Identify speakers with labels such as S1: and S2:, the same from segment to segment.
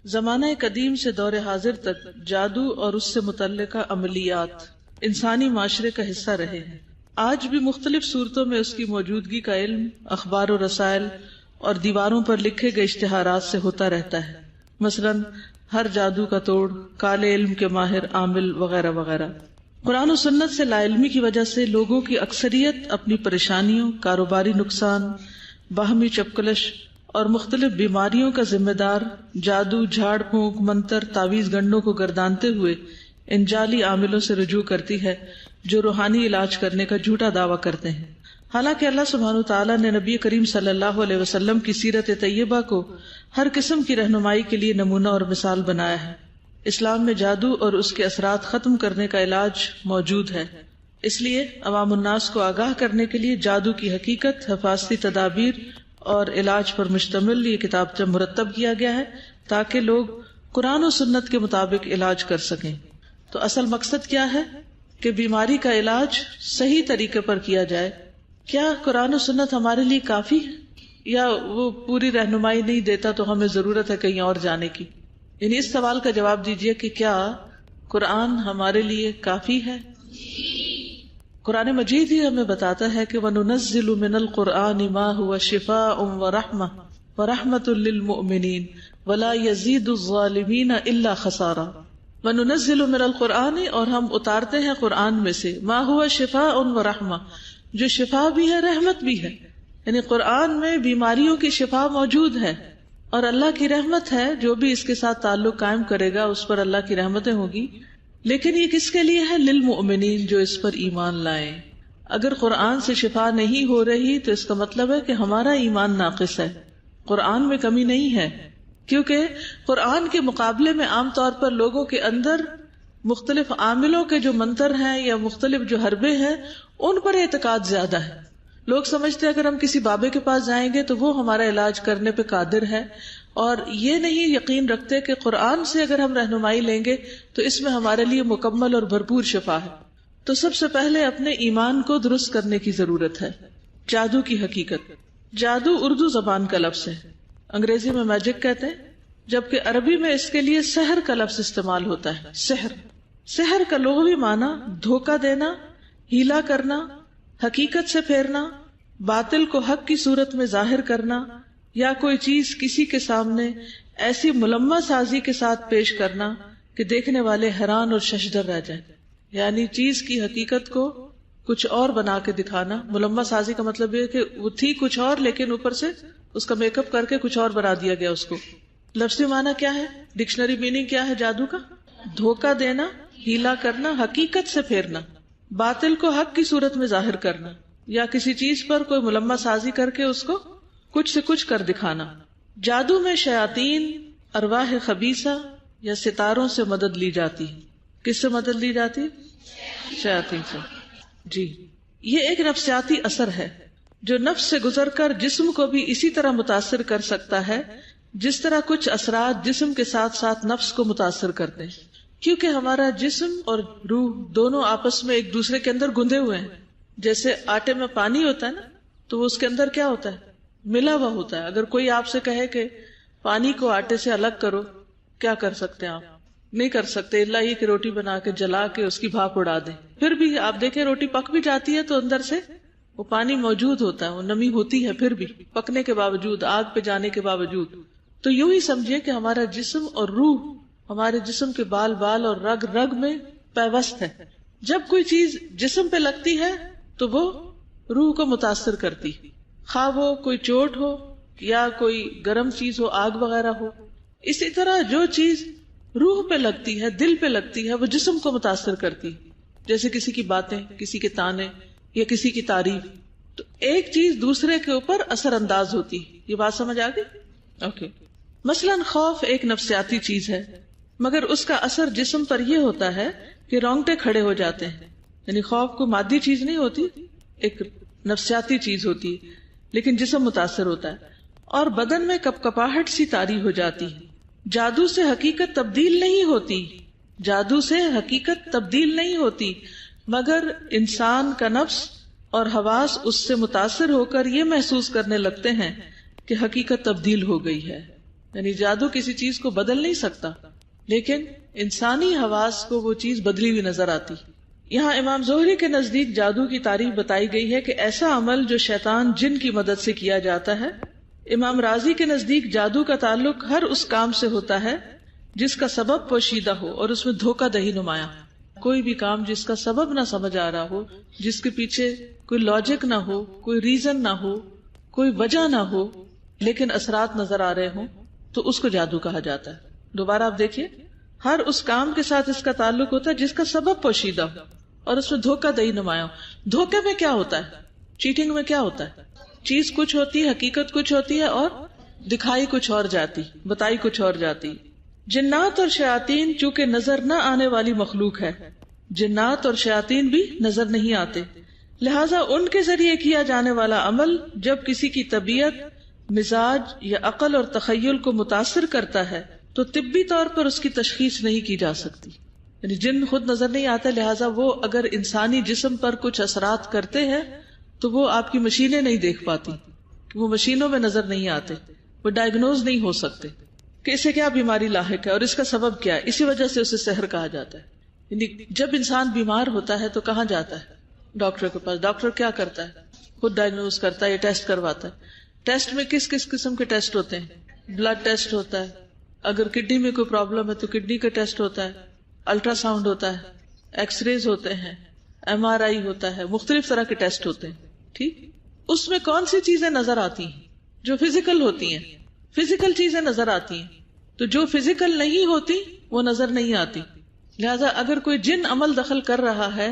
S1: زمانہ قدیم سے دور حاضر تک جادو اور اس سے متعلقہ عملیات انسانی معاشرے کا حصہ رہے ہیں۔ آج بھی مختلف صورتوں میں اس کی موجودگی کا علم اخبار و رسائل اور دیواروں پر لکھے گئے اشتہارات سے ہوتا رہتا ہے، مثلاً ہر جادو کا توڑ، کالے علم کے ماہر عامل وغیرہ وغیرہ۔ قرآن و سنت سے لا علمی کی وجہ سے لوگوں کی اکثریت اپنی پریشانیوں، کاروباری نقصان، باہمی چپکلش اور مختلف بیماریوں کا ذمہ دار جادو، جھاڑ پھونک، منتر، تعویذ گنڈوں کو گردانتے ہوئے ان جعلی عاملوں سے رجوع کرتی ہے جو روحانی علاج کرنے کا جھوٹا دعویٰ کرتے ہیں۔ حالانکہ اللہ سبحانہ وتعالیٰ نے نبی کریم صلی اللہ علیہ وسلم کی سیرت طیبہ کو ہر قسم کی رہنمائی کے لیے نمونہ اور مثال بنایا ہے۔ اسلام میں جادو اور اس کے اثرات ختم کرنے کا علاج موجود ہے، اس لیے عوام الناس کو آگاہ کرنے کے لیے جادو کی حقیقت، حفاظتی تدابیر اور علاج پر مشتمل یہ کتابچہ مرتب کیا گیا ہے تاکہ لوگ قرآن و سنت کے مطابق علاج کر سکیں۔ تو اصل مقصد کیا ہے کہ بیماری کا علاج صحیح طریقے پر کیا جائے۔ کیا قرآن و سنت ہمارے لیے کافی ہے یا وہ پوری رہنمائی نہیں دیتا تو ہمیں ضرورت ہے کہیں اور جانے کی؟ یعنی اس سوال کا جواب دیجئے کہ کیا قرآن ہمارے لیے کافی ہے؟ قرآن مجید ہی ہمیں بتاتا ہے کہ وَنُنَزِّلُ مِنَ الْقُرْآنِ مَا هُوَ شِفَاءٌ وَرَحْمَةٌ وَرَحْمَةٌ لِّلْمُؤْمِنِينَ وَلَا يَزِيدُ الظَّالِمِينَ إِلَّا خَسَارًا۔ وَنُنَزِّلُ مِنَ الْقُرْآنِ اور ہم اتارتے ہیں قرآن میں سے مَا هُوَ شِفَاءٌ وَرَحْمَةٌ جو شفا بھی ہے رحمت بھی ہے، یعنی قرآن میں بیماریوں کی شفا موجود ہے اور اللہ کی رحمت ہے، جو بھی اس کے ساتھ تعلق قائم کرے گا اس پر اللہ کی رحمتیں ہوگی۔ لیکن یہ کس کے لیے ہے؟ للمؤمنین، جو اس پر ایمان لائیں۔ اگر قرآن سے شفا نہیں ہو رہی تو اس کا مطلب ہے کہ ہمارا ایمان ناقص ہے، قرآن میں کمی نہیں ہے، کیونکہ قرآن کے مقابلے میں عام طور پر لوگوں کے اندر مختلف عاملوں کے جو منتر ہیں یا مختلف جو حربے ہیں ان پر اعتقاد زیادہ ہے۔ لوگ سمجھتے ہیں اگر ہم کسی بابے کے پاس جائیں گے تو وہ ہمارا علاج کرنے پہ قادر ہے، اور یہ نہیں یقین رکھتے کہ قرآن سے اگر ہم رہنمائی لیں گے تو اس میں ہمارے لیے مکمل اور بھرپور شفا ہے۔ تو سب سے پہلے اپنے ایمان کو درست کرنے کی ضرورت ہے۔ جادو کی حقیقت۔ جادو اردو زبان کا لفظ ہے، انگریزی میں میجک کہتے ہیں، جبکہ عربی میں اس کے لیے سحر کا لفظ استعمال ہوتا ہے۔ سحر کا لغوی معنی دھوکہ دینا، ہیلا کرنا، حقیقت سے پھیرنا، باطل کو حق کی صورت میں ظاہر کرنا، یا کوئی چیز کسی کے سامنے ایسی ملمہ سازی کے ساتھ پیش کرنا کہ دیکھنے والے حیران اور ششدر رہ جائیں، یعنی چیز کی حقیقت کو کچھ اور بنا کے دکھانا۔ ملمہ سازی کا مطلب یہ کہ وہ تھی کچھ اور لیکن اوپر سے اس کا میک اپ کر کے کچھ اور بنا دیا گیا اس کو۔ لفظی معنی کیا ہے؟ ڈکشنری میننگ کیا ہے جادو کا؟ دھوکہ دینا، ہیلا کرنا، حقیقت سے پھیرنا، باطل کو حق کی صورت میں ظاہر کرنا، یا کسی چیز پر کوئی ملمہ سازی کر کے اس کو کچھ سے کچھ کر دکھانا۔ جادو میں شیاطین، ارواح خبیثہ یا ستاروں سے مدد لی جاتی ہے۔ کس سے مدد لی جاتی؟ شیاطین سے۔ جی، یہ ایک نفسیاتی اثر ہے جو نفس سے گزر کر جسم کو بھی اسی طرح متاثر کر سکتا ہے جس طرح کچھ اثرات جسم کے ساتھ ساتھ نفس کو متاثر کرتے ہیں، کیونکہ ہمارا جسم اور روح دونوں آپس میں ایک دوسرے کے اندر گندے ہوئے ہیں۔ جیسے آٹے میں پانی ہوتا ہے نا، تو وہ اس کے اندر کیا ہوتا ہے؟ ملا ہوا ہوتا ہے۔ اگر کوئی آپ سے کہے کہ پانی کو آٹے سے الگ کرو، کیا کر سکتے ہیں آپ؟ نہیں کر سکتے، الا یہ کہ روٹی بنا کے جلا کے اس کی بھاپ اڑا دیں۔ پھر بھی آپ دیکھیں روٹی پک بھی جاتی ہے تو اندر سے وہ پانی موجود ہوتا ہے، وہ نمی ہوتی ہے، پھر بھی پکنے کے باوجود، آگ پہ جانے کے باوجود۔ تو یوں ہی سمجھیے کہ ہمارا جسم اور روح ہمارے جسم کے بال بال اور رگ رگ میں پیوست ہے۔ جب کوئی چیز جسم پہ لگتی ہے تو وہ روح کو متاثر کرتی، خواہ وہ کوئی چوٹ ہو یا کوئی گرم چیز ہو، آگ وغیرہ ہو۔ اسی طرح جو چیز روح پہ لگتی ہے، دل پہ لگتی ہے، وہ جسم کو متاثر کرتی، جیسے کسی کی باتیں، کسی کے تانے یا کسی کی تعریف۔ تو ایک چیز دوسرے کے اوپر اثر انداز ہوتی۔ یہ بات سمجھ آ گئی؟ اوکے۔ مثلاً خوف ایک نفسیاتی چیز ہے، مگر اس کا اثر جسم پر یہ ہوتا ہے کہ رونگٹے کھڑے ہو جاتے ہیں۔ یعنی خوف کو مادی چیز نہیں ہوتی، ایک نفسیاتی چیز ہوتی ہے، لیکن جسم متاثر ہوتا ہے، اور بدن میں کپکپاہٹ سی طاری ہو جاتی ہے۔ جادو سے حقیقت تبدیل نہیں ہوتی، جادو سے حقیقت تبدیل نہیں ہوتی، مگر انسان کا نفس اور حواس اس سے متاثر ہو کر یہ محسوس کرنے لگتے ہیں کہ حقیقت تبدیل ہو گئی ہے۔ یعنی جادو کسی چیز کو بدل نہیں سکتا، لیکن انسانی حواس کو وہ چیز بدلی ہوئی نظر آتی. یہاں امام زہری کے نزدیک جادو کی تعریف بتائی گئی ہے کہ ایسا عمل جو شیطان جن کی مدد سے کیا جاتا ہے. امام رازی کے نزدیک جادو کا تعلق ہر اس کام سے ہوتا ہے جس کا سبب پوشیدہ ہو اور اس میں دھوکہ دہی نمایاں. کوئی بھی کام جس کا سبب نہ سمجھ آ رہا ہو، جس کے پیچھے کوئی لاجک نہ ہو، کوئی ریزن نہ ہو، کوئی وجہ نہ ہو، لیکن اثرات نظر آ رہے ہوں، تو اس کو جادو کہا جاتا ہے. دوبارہ آپ دیکھیے، ہر اس کام کے ساتھ اس کا تعلق ہوتا ہے جس کا سبب پوشیدہ ہو اور اس میں دھوکہ دہی نمایاں ہو. دھوکے میں کیا ہوتا ہے؟ چیٹنگ میں کیا ہوتا ہے؟ چیز کچھ ہوتی ہے، حقیقت کچھ ہوتی ہے، اور دکھائی کچھ اور جاتی، بتائی کچھ اور جاتی. جنات اور شیاطین چونکہ نظر نہ آنے والی مخلوق ہے، جنات اور شیاطین بھی نظر نہیں آتے، لہذا ان کے ذریعے کیا جانے والا عمل جب کسی کی طبیعت، مزاج یا عقل اور تخیل کو متاثر کرتا ہے تو طبی طور پر اس کی تشخیص نہیں کی جا سکتی. یعنی جن خود نظر نہیں آتا، لہٰذا وہ اگر انسانی جسم پر کچھ اثرات کرتے ہیں تو وہ آپ کی مشینیں نہیں دیکھ پاتی، وہ مشینوں میں نظر نہیں آتے، وہ ڈائگنوز نہیں ہو سکتے کہ اسے کیا بیماری لاحق ہے اور اس کا سبب کیا ہے. اسی وجہ سے اسے سحر کہا جاتا ہے. یعنی جب انسان بیمار ہوتا ہے تو کہاں جاتا ہے؟ ڈاکٹر کے پاس. ڈاکٹر کیا کرتا ہے؟ خود ڈائگنوز کرتا ہے یا ٹیسٹ کرواتا ہے. ٹیسٹ میں کس کس قسم کے ٹیسٹ ہوتے ہیں؟ بلڈ ٹیسٹ ہوتا ہے، اگر کڈنی میں کوئی پرابلم ہے تو کڈنی کا ٹیسٹ ہوتا ہے، الٹرا ساؤنڈ ہوتا ہے، ایکس ریز ہوتے ہیں، MRI ہوتا ہے، مختلف طرح کے ٹیسٹ ہوتے ہیں. ٹھیک، اس میں کون سی چیزیں نظر آتی ہیں؟ جو فزیکل ہوتی ہیں. فزیکل چیزیں نظر آتی ہیں، تو جو فزیکل نہیں ہوتی وہ نظر نہیں آتی. لہذا اگر کوئی جن عمل دخل کر رہا ہے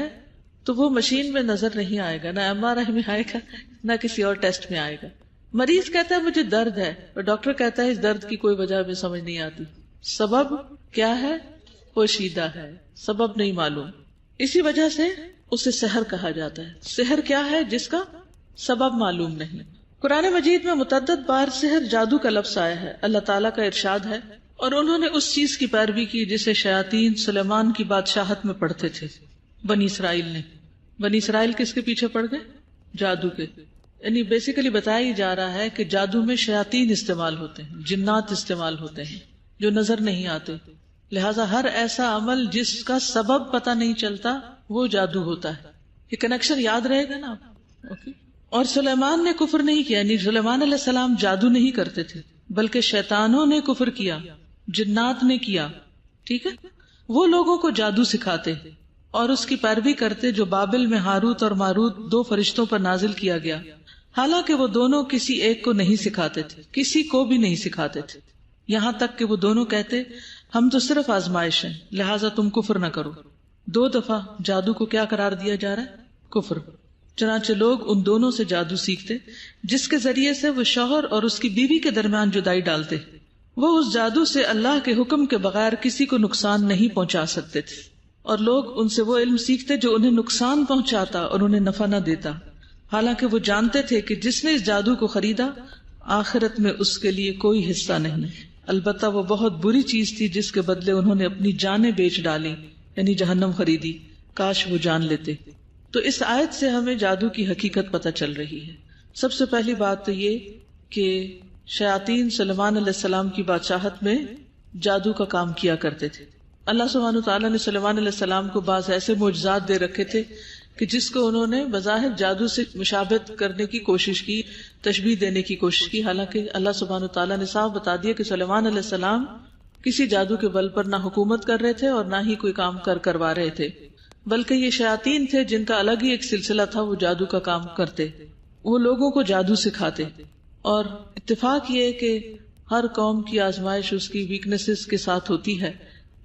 S1: تو وہ مشین میں نظر نہیں آئے گا، نہ MRI میں آئے گا، نہ کسی اور ٹیسٹ میں آئے گا. مریض کہتا ہے مجھے درد ہے، اور ڈاکٹر کہتا ہے اس درد کی کوئی وجہ بھی سمجھ نہیں آتی. سبب کیا ہے؟ پوشیدہ ہے، سبب نہیں معلوم. اسی وجہ سے اسے سحر کہا جاتا ہے. سحر کیا ہے؟ جس کا سبب معلوم نہیں. قرآن مجید میں متعدد بار سحر، جادو کا لفظ آیا ہے. اللہ تعالیٰ کا ارشاد ہے، اور انہوں نے اس چیز کی پیروی کی جسے شیاطین سلیمان کی بادشاہت میں پڑھتے تھے. بنی اسرائیل نے. بنی اسرائیل کس کے پیچھے پڑ گئے؟ جادو کے. یعنی بیسیکلی بتایا جا رہا ہے کہ جادو میں شیاطین استعمال ہوتے ہیں، جنات استعمال ہوتے ہیں جو نظر نہیں آتے. لہٰذا ہر ایسا عمل جس کا سبب پتہ نہیں چلتا وہ جادو ہوتا ہے. یہ کنیکشن یاد رہے گا نا. اوکے. اور سلیمان نے کفر نہیں کیا، یعنی سلیمان علیہ السلام جادو نہیں کرتے تھے، بلکہ شیطانوں نے کفر کیا، جنات نے کیا. ٹھیک ہے. وہ لوگوں کو جادو سکھاتے اور اس کی پیروی کرتے جو بابل میں ہاروت اور ماروت 2 فرشتوں پر نازل کیا گیا. حالانکہ وہ دونوں کسی ایک کو نہیں سکھاتے تھے، کسی کو بھی نہیں سکھاتے تھے، یہاں تک کہ وہ دونوں کہتے ہم تو صرف آزمائش ہیں، لہٰذا تم کفر نہ کرو. 2 دفعہ جادو کو کیا قرار دیا جا رہا ہے؟ کفر. چنانچہ لوگ ان دونوں سے جادو سیکھتے جس کے ذریعے سے وہ شوہر اور اس کی بیوی کے درمیان جدائی ڈالتے. وہ اس جادو سے اللہ کے حکم کے بغیر کسی کو نقصان نہیں پہنچا سکتے تھے، اور لوگ ان سے وہ علم سیکھتے جو انہیں نقصان پہنچاتا اور انہیں نفع نہ دیتا. حالانکہ وہ جانتے تھے کہ جس نے اس جادو کو خریدا آخرت میں اس کے لیے کوئی حصہ نہیں. البتہ وہ بہت بری چیز تھی جس کے بدلے انہوں نے اپنی جانیں بیچ ڈالی، یعنی جہنم خریدی. کاش وہ جان لیتے. تو اس آیت سے ہمیں جادو کی حقیقت پتہ چل رہی ہے. سب سے پہلی بات تو یہ کہ شیاطین سلیمان علیہ السلام کی بادشاہت میں جادو کا کام کیا کرتے تھے. اللہ سبحانہ وتعالیٰ نے سلیمان علیہ السلام کو بعض ایسے معجزات دے رکھے تھے کہ جس کو انہوں نے بظاہر جادو سے مشابہت کرنے کی کوشش کی، تشبیہ دینے کی کوشش کی. حالانکہ اللہ سبحانہ وتعالیٰ نے صاف بتا دیا کہ سلیمان علیہ السلام کسی جادو کے بل پر نہ حکومت کر رہے تھے اور نہ ہی کوئی کام کروا رہے تھے، بلکہ یہ شیاطین تھے جن کا الگ ہی ایک سلسلہ تھا. وہ جادو کا کام کرتے، وہ لوگوں کو جادو سکھاتے. اور اتفاق یہ کہ ہر قوم کی آزمائش اس کی ویکنیسز کے ساتھ ہوتی ہے.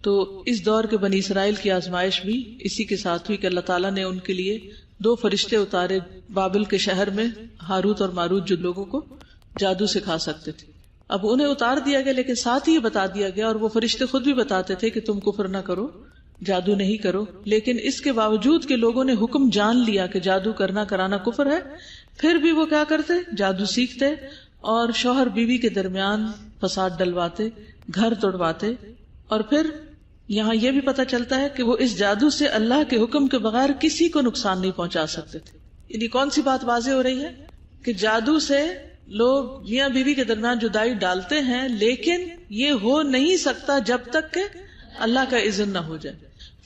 S1: تو اس دور کے بنی اسرائیل کی آزمائش بھی اسی کے ساتھ ہوئی کہ اللہ تعالیٰ نے ان کے لیے 2 فرشتے اتارے بابل کے شہر میں، ہاروت اور ماروت، جو لوگوں کو جادو سکھا سکتے تھے. اب انہیں اتار دیا گیا، لیکن ساتھ ہی یہ بتا دیا گیا، اور وہ فرشتے خود بھی بتاتے تھے کہ تم کفر نہ کرو، جادو نہیں کرو. لیکن اس کے باوجود کہ لوگوں نے حکم جان لیا کہ جادو کرانا کفر ہے، پھر بھی وہ کیا کرتے؟ جادو سیکھتے اور شوہر بیوی کے درمیان فساد ڈلواتے، گھر توڑواتے. اور پھر یہاں یہ بھی پتہ چلتا ہے کہ وہ اس جادو سے اللہ کے حکم کے بغیر کسی کو نقصان نہیں پہنچا سکتے تھے. یعنی کون سی بات واضح ہو رہی ہے کہ جادو سے لوگ میاں بیوی کے درمیان جدائی ڈالتے ہیں، لیکن یہ ہو نہیں سکتا جب تک کہ اللہ کا اذن نہ ہو جائے.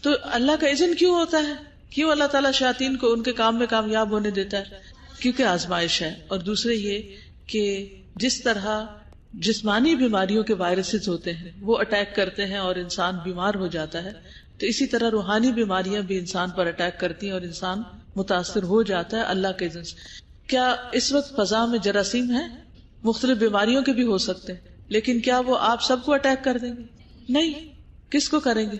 S1: تو اللہ کا اذن کیوں ہوتا ہے؟ کیوں اللہ تعالیٰ شیاطین کو ان کے کام میں کامیاب ہونے دیتا ہے؟ کیونکہ آزمائش ہے. اور دوسرے یہ کہ جس طرح جسمانی بیماریوں کے وائرسز ہوتے ہیں وہ اٹیک کرتے ہیں اور انسان بیمار ہو جاتا ہے، تو اسی طرح روحانی بیماریاں بھی انسان پر اٹیک کرتی ہیں اور انسان متاثر ہو جاتا ہے اللہ کے اذن سے. کیا اس وقت فضا میں جراثیم ہیں؟ مختلف بیماریوں کے بھی ہو سکتے ہیں، لیکن کیا وہ آپ سب کو اٹیک کر دیں گے؟ نہیں. کس کو کریں گے؟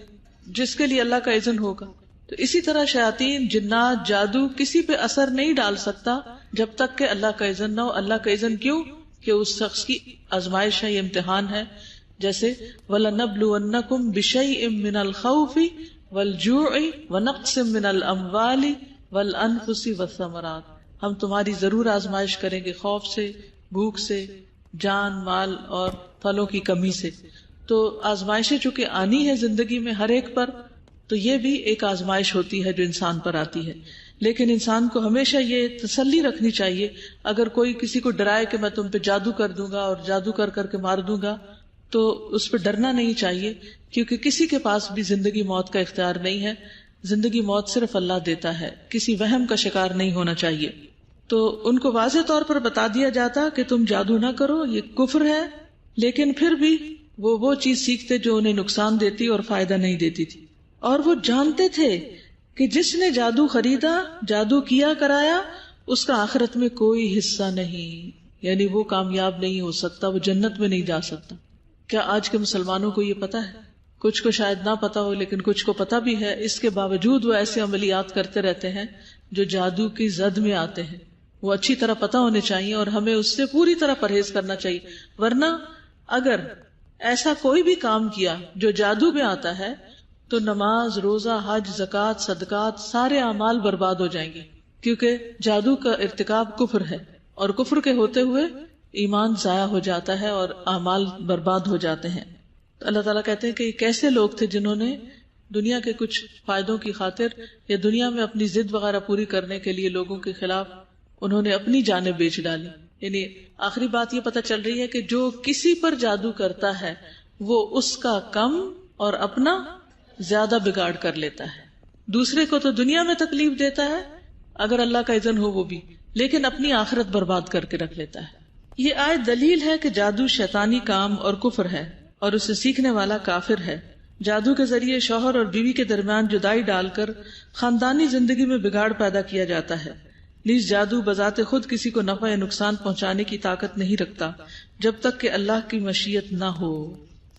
S1: جس کے لیے اللہ کا اذن ہوگا. تو اسی طرح شیاطین، جنات، جادو کسی پہ اثر نہیں ڈال سکتا جب تک کہ اللہ کا اذن نہ ہو. اللہ کا اذن کیوں؟ کہ اس شخص کی آزمائش ہے، یہ امتحان ہے. جیسے وَلَنَبْلُوَنَّكُمْ بِشَيْءٍ مِّنَ الْخَوْفِ وَالْجُوعِ وَنَقْصٍ مِّنَ الْأَمْوَالِ وَالْأَنفُسِ وَالثَّمَرَاتِ. ہم تمہاری ضرور آزمائش کریں گے، خوف سے، بھوک سے، جان مال اور پھلوں کی کمی سے. تو آزمائشیں چونکہ آنی ہے زندگی میں ہر ایک پر، تو یہ بھی ایک آزمائش ہوتی ہے جو انسان پر آتی ہے. لیکن انسان کو ہمیشہ یہ تسلی رکھنی چاہیے، اگر کوئی کسی کو ڈرائے کہ میں تم پہ جادو کر دوں گا اور جادو کر کر کے مار دوں گا، تو اس پہ ڈرنا نہیں چاہیے، کیونکہ کسی کے پاس بھی زندگی موت کا اختیار نہیں ہے. زندگی موت صرف اللہ دیتا ہے، کسی وہم کا شکار نہیں ہونا چاہیے. تو ان کو واضح طور پر بتا دیا جاتا کہ تم جادو نہ کرو، یہ کفر ہے، لیکن پھر بھی وہ چیز سیکھتے جو انہیں نقصان دیتی اور فائدہ نہیں دیتی تھی. اور وہ جانتے تھے کہ جس نے جادو خریدا، جادو کیا کرایا، اس کا آخرت میں کوئی حصہ نہیں، یعنی وہ کامیاب نہیں ہو سکتا، وہ جنت میں نہیں جا سکتا. کیا آج کے مسلمانوں کو یہ پتا ہے؟ کچھ کو شاید نہ پتا ہو، لیکن کچھ کو پتا بھی ہے. اس کے باوجود وہ ایسے عملیات کرتے رہتے ہیں جو جادو کی زد میں آتے ہیں. وہ اچھی طرح پتا ہونے چاہیے اور ہمیں اس سے پوری طرح پرہیز کرنا چاہیے. ورنہ اگر ایسا کوئی بھی کام کیا جو جادو میں آتا ہے تو نماز، روزہ، حج، زکوٰۃ، صدقات، سارے اعمال برباد ہو جائیں گے، کیونکہ جادو کا ارتکاب کفر ہے، اور کفر کے ہوتے ہوئے ایمان ضائع ہو جاتا ہے اور اعمال برباد ہو جاتے ہیں. تو اللہ تعالیٰ کہتے ہیں کہ یہ کیسے لوگ تھے جنہوں نے دنیا کے کچھ فائدوں کی خاطر یا دنیا میں اپنی ضد وغیرہ پوری کرنے کے لیے لوگوں کے خلاف انہوں نے اپنی جانیں بیچ ڈالی. یعنی آخری بات یہ پتہ چل رہی ہے کہ جو کسی پر جادو کرتا ہے وہ اس کا کم اور اپنا زیادہ بگاڑ کر لیتا ہے. دوسرے کو تو دنیا میں تکلیف دیتا ہے اگر اللہ کا اذن ہو وہ بھی، لیکن اپنی آخرت برباد کر کے رکھ لیتا ہے. یہ آیت دلیل ہے کہ جادو شیطانی کام اور کفر ہے اور اسے سیکھنے والا کافر ہے. جادو کے ذریعے شوہر اور بیوی کے درمیان جدائی ڈال کر خاندانی زندگی میں بگاڑ پیدا کیا جاتا ہے. نیز جادو بذات خود کسی کو نفع یا نقصان پہنچانے کی طاقت نہیں رکھتا جب تک کہ اللہ کی مشیت نہ ہو.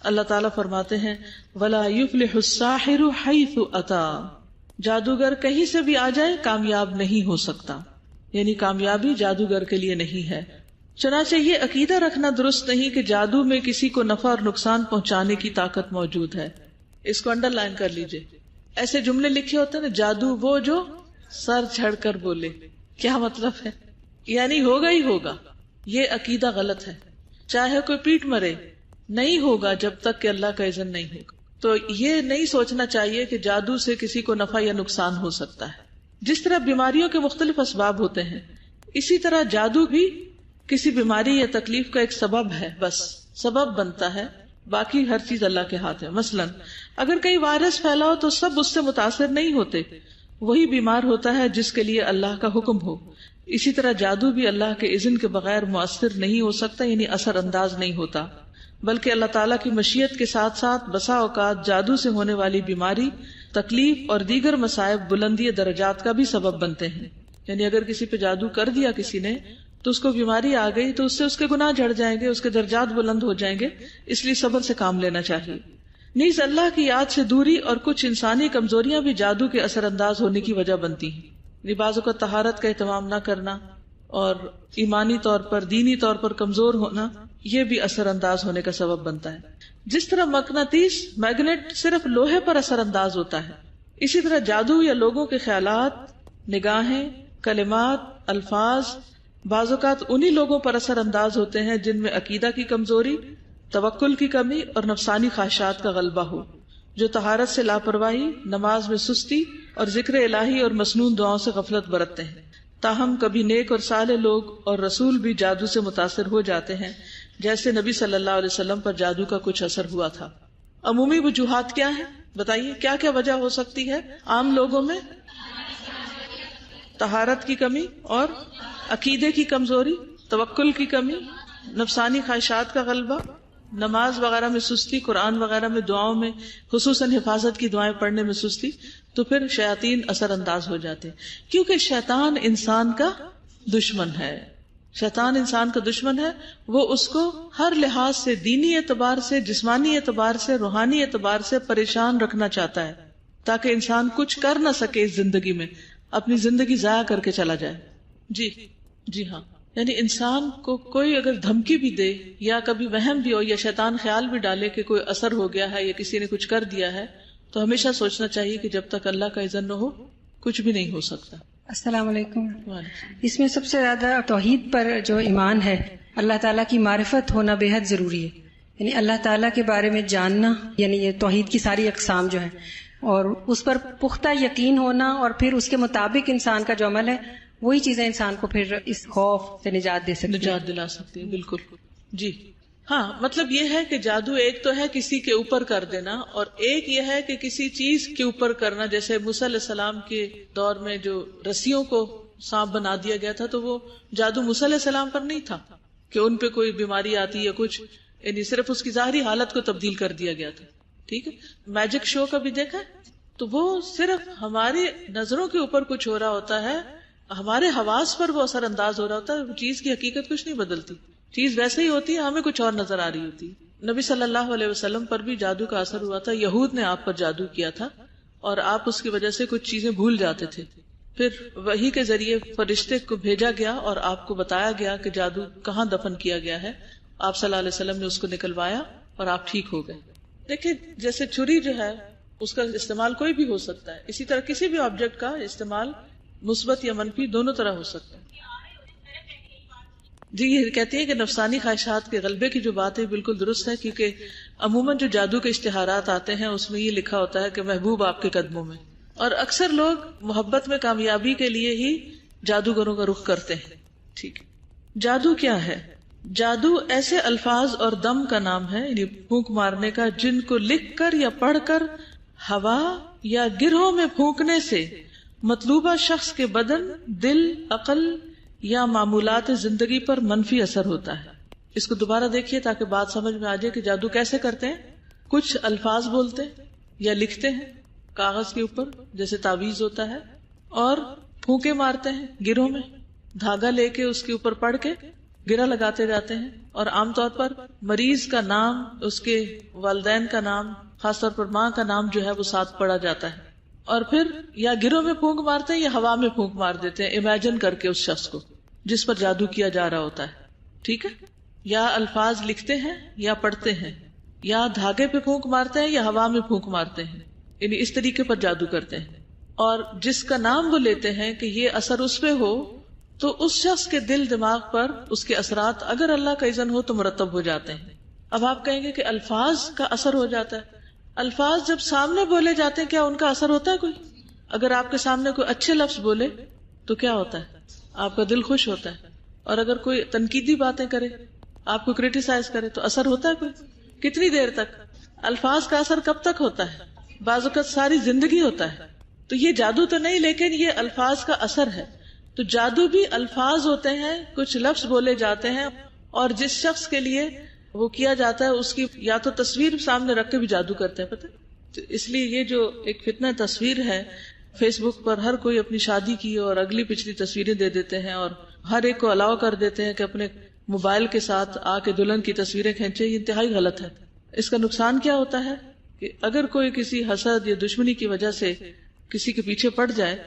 S1: اللہ تعالیٰ فرماتے ہیں وَلَا يُفْلِحُ السَّاحِرُ حَيْثُ أَتَى. جادوگر کہیں سے بھی آ جائے کامیاب نہیں ہو سکتا، یعنی کامیابی جادوگر کے لیے نہیں ہے. چنانچہ یہ عقیدہ رکھنا درست نہیں کہ جادو میں کسی کو نفع اور نقصان پہنچانے کی طاقت موجود ہے. اس کو انڈر لائن کر لیجئے. ایسے جملے لکھے ہوتے ہیں نا، جادو وہ جو سر چھڑ کر بولے. کیا مطلب ہے؟ یعنی ہوگا ہی ہوگا. یہ عقیدہ غلط ہے. چاہے کوئی پیٹ مرے، نہیں ہوگا جب تک کہ اللہ کا اذن نہیں ہوگا. تو یہ نہیں سوچنا چاہیے کہ جادو سے کسی کو نفع یا نقصان ہو سکتا ہے. جس طرح بیماریوں کے مختلف اسباب ہوتے ہیں، اسی طرح جادو بھی کسی بیماری یا تکلیف کا ایک سبب ہے، بس سبب بنتا ہے، باقی ہر چیز اللہ کے ہاتھ ہے. مثلا اگر کئی وائرس پھیلا ہو تو سب اس سے متاثر نہیں ہوتے، وہی بیمار ہوتا ہے جس کے لیے اللہ کا حکم ہو. اسی طرح جادو بھی اللہ کے اذن کے بغیر مؤثر نہیں ہو سکتا، یعنی اثر انداز نہیں ہوتا، بلکہ اللہ تعالیٰ کی مشیت کے ساتھ ساتھ بسا اوقات جادو سے ہونے والی بیماری، تکلیف اور دیگر مصائب بلندی درجات کا بھی سبب بنتے ہیں. یعنی اگر کسی پہ جادو کر دیا کسی نے تو اس کو بیماری آ گئی تو اس سے اس کے گناہ جھڑ جائیں گے، اس کے درجات بلند ہو جائیں گے، اس لیے صبر سے کام لینا چاہیے. نیز اللہ کی یاد سے دوری اور کچھ انسانی کمزوریاں بھی جادو کے اثر انداز ہونے کی وجہ بنتی ہیں. بعضوں کا طہارت کا اہتمام نہ کرنا اور ایمانی طور پر، دینی طور پر کمزور ہونا، یہ بھی اثر انداز ہونے کا سبب بنتا ہے. جس طرح مقناطیس، میگنیٹ صرف لوہے پر اثر انداز ہوتا ہے، اسی طرح جادو یا لوگوں کے خیالات، نگاہیں، کلمات، الفاظ بعض اوقات انہی لوگوں پر اثر انداز ہوتے ہیں جن میں عقیدہ کی کمزوری، توکل کی کمی اور نفسانی خواہشات کا غلبہ ہو، جو طہارت سے لاپرواہی، نماز میں سستی اور ذکر الہی اور مسنون دعاؤں سے غفلت برتتے ہیں. تاہم کبھی نیک اور صالح لوگ اور رسول بھی جادو سے متاثر ہو جاتے ہیں، جیسے نبی صلی اللہ علیہ وسلم پر جادو کا کچھ اثر ہوا تھا۔ عمومی وجوہات کیا ہیں بتائیے، کیا کیا وجہ ہو سکتی ہے عام لوگوں میں؟ طہارت کی کمی اور عقیدے کی کمزوری، توکل کی کمی، نفسانی خواہشات کا غلبہ، نماز وغیرہ میں سستی، قرآن وغیرہ میں دعاؤں میں خصوصاً حفاظت کی دعائیں پڑھنے میں سستی، تو پھر شیاطین اثر انداز ہو جاتے ہیں، کیونکہ شیطان انسان کا دشمن ہے۔ شیطان انسان کا دشمن ہے، وہ اس کو ہر لحاظ سے، دینی اعتبار سے، جسمانی اعتبار سے، روحانی اعتبار سے پریشان رکھنا چاہتا ہے، تاکہ انسان کچھ کر نہ سکے اس زندگی میں، اپنی زندگی ضائع کر کے چلا جائے۔ جی ہاں، یعنی انسان کو کوئی اگر دھمکی بھی دے یا کبھی وہم بھی ہو یا شیطان خیال بھی ڈالے کہ کوئی اثر ہو گیا ہے یا کسی نے کچھ کر دیا ہے، تو ہمیشہ سوچنا چاہیے کہ جب تک اللہ کا اذن نہ ہو کچھ بھی نہیں ہو سکتا۔
S2: السلام علیکم۔ اس میں سب سے زیادہ توحید پر جو ایمان ہے، اللہ تعالیٰ کی معرفت ہونا بے حد ضروری ہے، یعنی اللہ تعالیٰ کے بارے میں جاننا، یعنی یہ توحید کی ساری اقسام جو ہیں، اور اس پر پختہ یقین ہونا، اور پھر اس کے مطابق انسان کا جو عمل ہے، وہی چیزیں انسان کو پھر اس خوف سے نجات دے سکتی ہیں،
S1: نجات دلا سکتی ہیں۔ بالکل جی ہاں، مطلب یہ ہے کہ جادو ایک تو ہے کسی کے اوپر کر دینا، اور ایک یہ ہے کہ کسی چیز کے اوپر کرنا، جیسے موسیٰ علیہ السلام کے دور میں جو رسیوں کو سانپ بنا دیا گیا تھا، تو وہ جادو موسیٰ علیہ السلام پر نہیں تھا کہ ان پہ کوئی بیماری آتی یا کچھ، یعنی صرف اس کی ظاہری حالت کو تبدیل کر دیا گیا تھا۔ ٹھیک ہے، میجک شو کا بھی دیکھا تو وہ صرف ہماری نظروں کے اوپر کچھ ہو رہا ہوتا ہے، ہمارے حواس پر وہ اثر انداز ہو رہا ہوتا ہے، چیز کی حقیقت کچھ نہیں بدلتی، چیز ویسے ہی ہوتی ہے، ہمیں کچھ اور نظر آ رہی ہوتی ہے۔ نبی صلی اللہ علیہ وسلم پر بھی جادو کا اثر ہوا تھا، یہود نے آپ پر جادو کیا تھا اور آپ اس کی وجہ سے کچھ چیزیں بھول جاتے تھے، پھر وحی کے ذریعے فرشتے کو بھیجا گیا اور آپ کو بتایا گیا کہ جادو کہاں دفن کیا گیا ہے، آپ صلی اللہ علیہ وسلم نے اس کو نکلوایا اور آپ ٹھیک ہو گئے۔ دیکھیں، جیسے چھری جو ہے اس کا استعمال کوئی بھی ہو سکتا ہے، اسی طرح کسی بھی آبجیکٹ کا استعمال مثبت یا منفی دونوں طرح ہو سکتا ہے۔ جی یہ کہتی ہیں کہ نفسانی خواہشات کے غلبے کی جو بات ہے بالکل درست ہے، کیونکہ عموماً جو جادو کے اشتہارات آتے ہیں اس میں یہ لکھا ہوتا ہے کہ محبوب آپ کے قدموں میں، اور اکثر لوگ محبت میں کامیابی کے لیے ہی جادوگروں کا رخ کرتے ہیں۔ ٹھیک ہے، جادو کیا ہے؟ جادو ایسے الفاظ اور دم کا نام ہے، یعنی پھونک مارنے کا، جن کو لکھ کر یا پڑھ کر ہوا یا گرہوں میں پھونکنے سے مطلوبہ شخص کے بدن، دل، عقل یا معمولات زندگی پر منفی اثر ہوتا ہے۔ اس کو دوبارہ دیکھیے تاکہ بات سمجھ میں آ جائے کہ جادو کیسے کرتے ہیں۔ کچھ الفاظ بولتے یا لکھتے ہیں کاغذ کے اوپر، جیسے تعویذ ہوتا ہے، اور پھونکے مارتے ہیں گروں میں، دھاگا لے کے اس کے اوپر پڑھ کے گرہ لگاتے جاتے ہیں، اور عام طور پر مریض کا نام، اس کے والدین کا نام، خاص طور پر ماں کا نام جو ہے وہ ساتھ پڑا جاتا ہے، اور پھر یا گروں میں پھونک مارتے ہیں یا ہوا میں پھونک مار دیتے ہیں، امیجن کر کے اس شخص کو جس پر جادو کیا جا رہا ہوتا ہے۔ ٹھیک ہے، یا الفاظ لکھتے ہیں یا پڑھتے ہیں، یا دھاگے پہ پھونک مارتے ہیں یا ہوا میں پھونک مارتے ہیں، یعنی اس طریقے پر جادو کرتے ہیں، اور جس کا نام وہ لیتے ہیں کہ یہ اثر اس پہ ہو، تو اس شخص کے دل دماغ پر اس کے اثرات اگر اللہ کا اذن ہو تو مرتب ہو جاتے ہیں۔ اب آپ کہیں گے کہ الفاظ کا اثر ہو جاتا ہے، الفاظ جب سامنے بولے جاتے ہیں کیا ان کا اثر ہوتا ہے کوئی؟ اگر آپ کے سامنے کوئی اچھے لفظ بولے تو کیا ہوتا ہے؟ آپ کا دل خوش ہوتا ہے، اور اگر کوئی تنقیدی باتیں کرے، آپ کو کرٹیسائز کرے، تو اثر ہوتا ہے کوئی؟ کتنی دیر تک؟ الفاظ کا اثر کب تک ہوتا ہے؟ بعض اوقات ساری زندگی ہوتا ہے۔ تو یہ جادو تو نہیں، لیکن یہ الفاظ کا اثر ہے۔ تو جادو بھی الفاظ ہوتے ہیں، کچھ لفظ بولے جاتے ہیں، اور جس شخص کے لیے وہ کیا جاتا ہے اس کی یا تو تصویر سامنے رکھ کے بھی جادو کرتے ہیں، پتہ؟ تو اس لیے یہ جو ایک فتنہ تصویر ہے، فیس بک پر ہر کوئی اپنی شادی کی اور اگلی پچھلی تصویریں دے دیتے ہیں، اور ہر ایک کو الاؤ کر دیتے ہیں کہ اپنے موبائل کے ساتھ آ کے دلہن کی تصویریں کھینچے۔ یہ انتہائی غلط ہے۔ اس کا نقصان کیا ہوتا ہے کہ اگر کوئی کسی حسد یا دشمنی کی وجہ سے کسی کے پیچھے پڑ جائے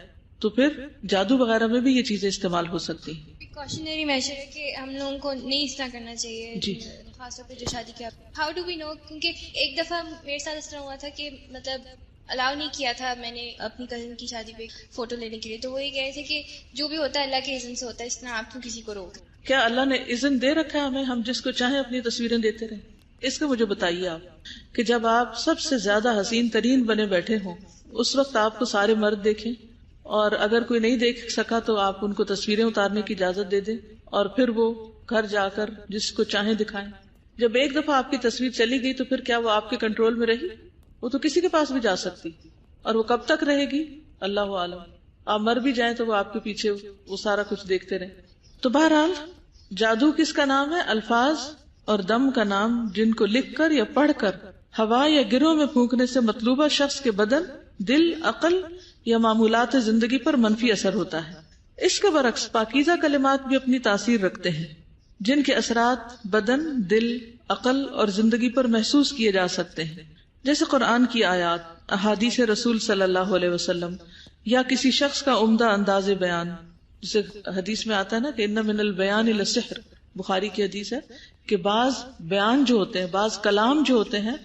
S1: تو پھر جادو وغیرہ میں بھی یہ چیزیں استعمال ہو سکتی ہیں۔
S3: کوشنری میجر ہے کہ ہم لوگوں کو نہیں اس طرح کرنا چاہیے،
S1: جی،
S3: خاص طور پہ جو شادی کیا۔ ہاؤ ڈو وی نو؟ کیونکہ ایک دفعہ میرے ساتھ اس طرح ہوا تھا کہ مطلب الاؤ نہیں کیا تھا میں نے اپنی کزن کی شادی پہ فوٹو لینے کے لیے، تو وہ یہ کہہ رہے تھے کہ جو بھی ہوتا ہے اللہ کے اذن سے ہوتا ہے، اس طرح آپ کیوں کسی کو روک؟
S1: کیا اللہ نے اذن دے رکھا ہے ہمیں ہم جس کو چاہیں اپنی تصویریں دیتے رہیں؟ اس کو مجھے بتائیے آپ کہ جب آپ سب سے زیادہ حسین ترین بنے بیٹھے ہوں، اس وقت آپ کو سارے مرد دیکھیں اور اگر کوئی نہیں دیکھ سکا تو آپ ان کو تصویریں اتارنے کی اجازت دے دیں اور پھر وہ گھر جا کر جس کو چاہیں دکھائیں. جب ایک دفعہ آپ کی تصویر چلی گئی تو پھر کیا وہ آپ کے کنٹرول میں رہی؟ وہ تو کسی کے پاس بھی جا سکتی، اور وہ کب تک رہے گی اللہ عالم. آپ مر بھی جائیں تو وہ آپ کے پیچھے وہ سارا کچھ دیکھتے رہیں. تو بہرحال جادو کس کا نام ہے؟ الفاظ اور دم کا نام جن کو لکھ کر یا پڑھ کر ہوا یا گروہ میں پھونکنے سے مطلوبہ شخص کے بدن، دل، عقل یا معمولات زندگی پر منفی اثر ہوتا ہے. اس کے برعکس پاکیزہ کلمات بھی اپنی تاثیر رکھتے ہیں جن کے اثرات بدن، دل، عقل اور زندگی پر محسوس کیے جا سکتے ہیں، جیسے قرآن کی آیات، احادیث رسول صلی اللہ علیہ وسلم، یا کسی شخص کا عمدہ انداز بیان. جسے حدیث میں آتا ہے نا کہ ان من البیان لسحر، بخاری کی حدیث ہے کہ بعض بیان جو ہوتے ہیں، بعض کلام جو ہوتے ہیں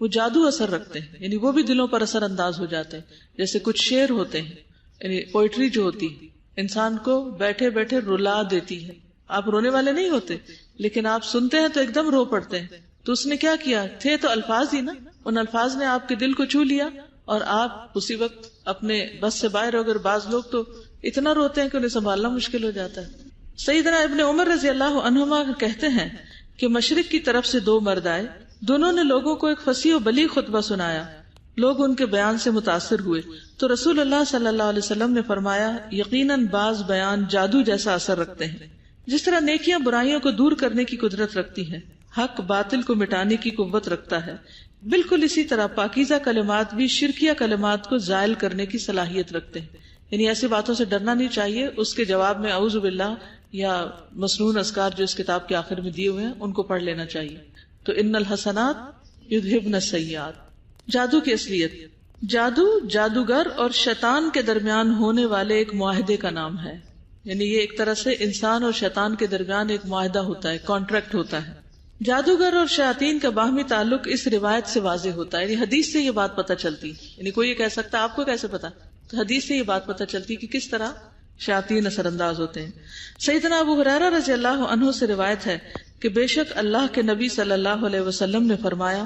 S1: وہ جادو اثر رکھتے ہیں، یعنی وہ بھی دلوں پر اثر انداز ہو جاتے ہیں. جیسے کچھ شعر ہوتے ہیں، یعنی پوئٹری جو ہوتی ہے انسان کو بیٹھے بیٹھے رلا دیتی ہے. آپ رونے والے نہیں ہوتے لیکن آپ سنتے ہیں تو ایک دم رو پڑتے ہیں. تو اس نے کیا کیا؟ تھے تو الفاظ ہی نا، ان الفاظ نے آپ کے دل کو چھو لیا اور آپ اسی وقت اپنے بس سے باہر ہو گئے. بعض لوگ تو اتنا روتے ہیں کہ انہیں سنبھالنا مشکل ہو جاتا ہے. سیدنا ابن عمر رضی اللہ عنہما کہتے ہیں کہ مشرق کی طرف سے 2 مرد آئے، دونوں نے لوگوں کو ایک فصیح و بلیغ خطبہ سنایا. لوگ ان کے بیان سے متاثر ہوئے تو رسول اللہ صلی اللہ علیہ وسلم نے فرمایا، یقیناً بعض بیان جادو جیسا اثر رکھتے ہیں. جس طرح نیکیاں برائیوں کو دور کرنے کی قدرت رکھتی ہیں، حق باطل کو مٹانے کی قوت رکھتا ہے، بالکل اسی طرح پاکیزہ کلمات بھی شرکیہ کلمات کو زائل کرنے کی صلاحیت رکھتے ہیں. یعنی ایسی باتوں سے ڈرنا نہیں چاہیے. اس کے جواب میں اعوذ باللہ یا مسنون اذکار جو اس کتاب کے آخر میں دیے ہوئے ہیں ان کو پڑھ لینا چاہیے. تو ان الحسنات یذہبن السیئات. جادو کی اصلیت. جادو جادوگر اور شیطان کے درمیان ہونے والے ایک معاہدے کا نام ہے. یعنی یہ ایک طرح سے انسان اور شیطان کے درمیان ایک معاہدہ ہوتا ہے، کانٹریکٹ ہوتا ہے. جادوگر اور شیاطین کا باہمی تعلق اس روایت سے واضح ہوتا ہے. یعنی حدیث سے یہ بات پتہ چلتی. یعنی کوئی یہ کہہ سکتا ہے آپ کو کیسے پتا؟ تو حدیث سے یہ بات پتہ چلتی کہ کس طرح شیاطین اثر انداز ہوتے ہیں. سیدنا ابو ہریرہ رضی اللہ عنہ سے روایت ہے کہ بے شک اللہ کے نبی صلی اللہ علیہ وسلم نے فرمایا،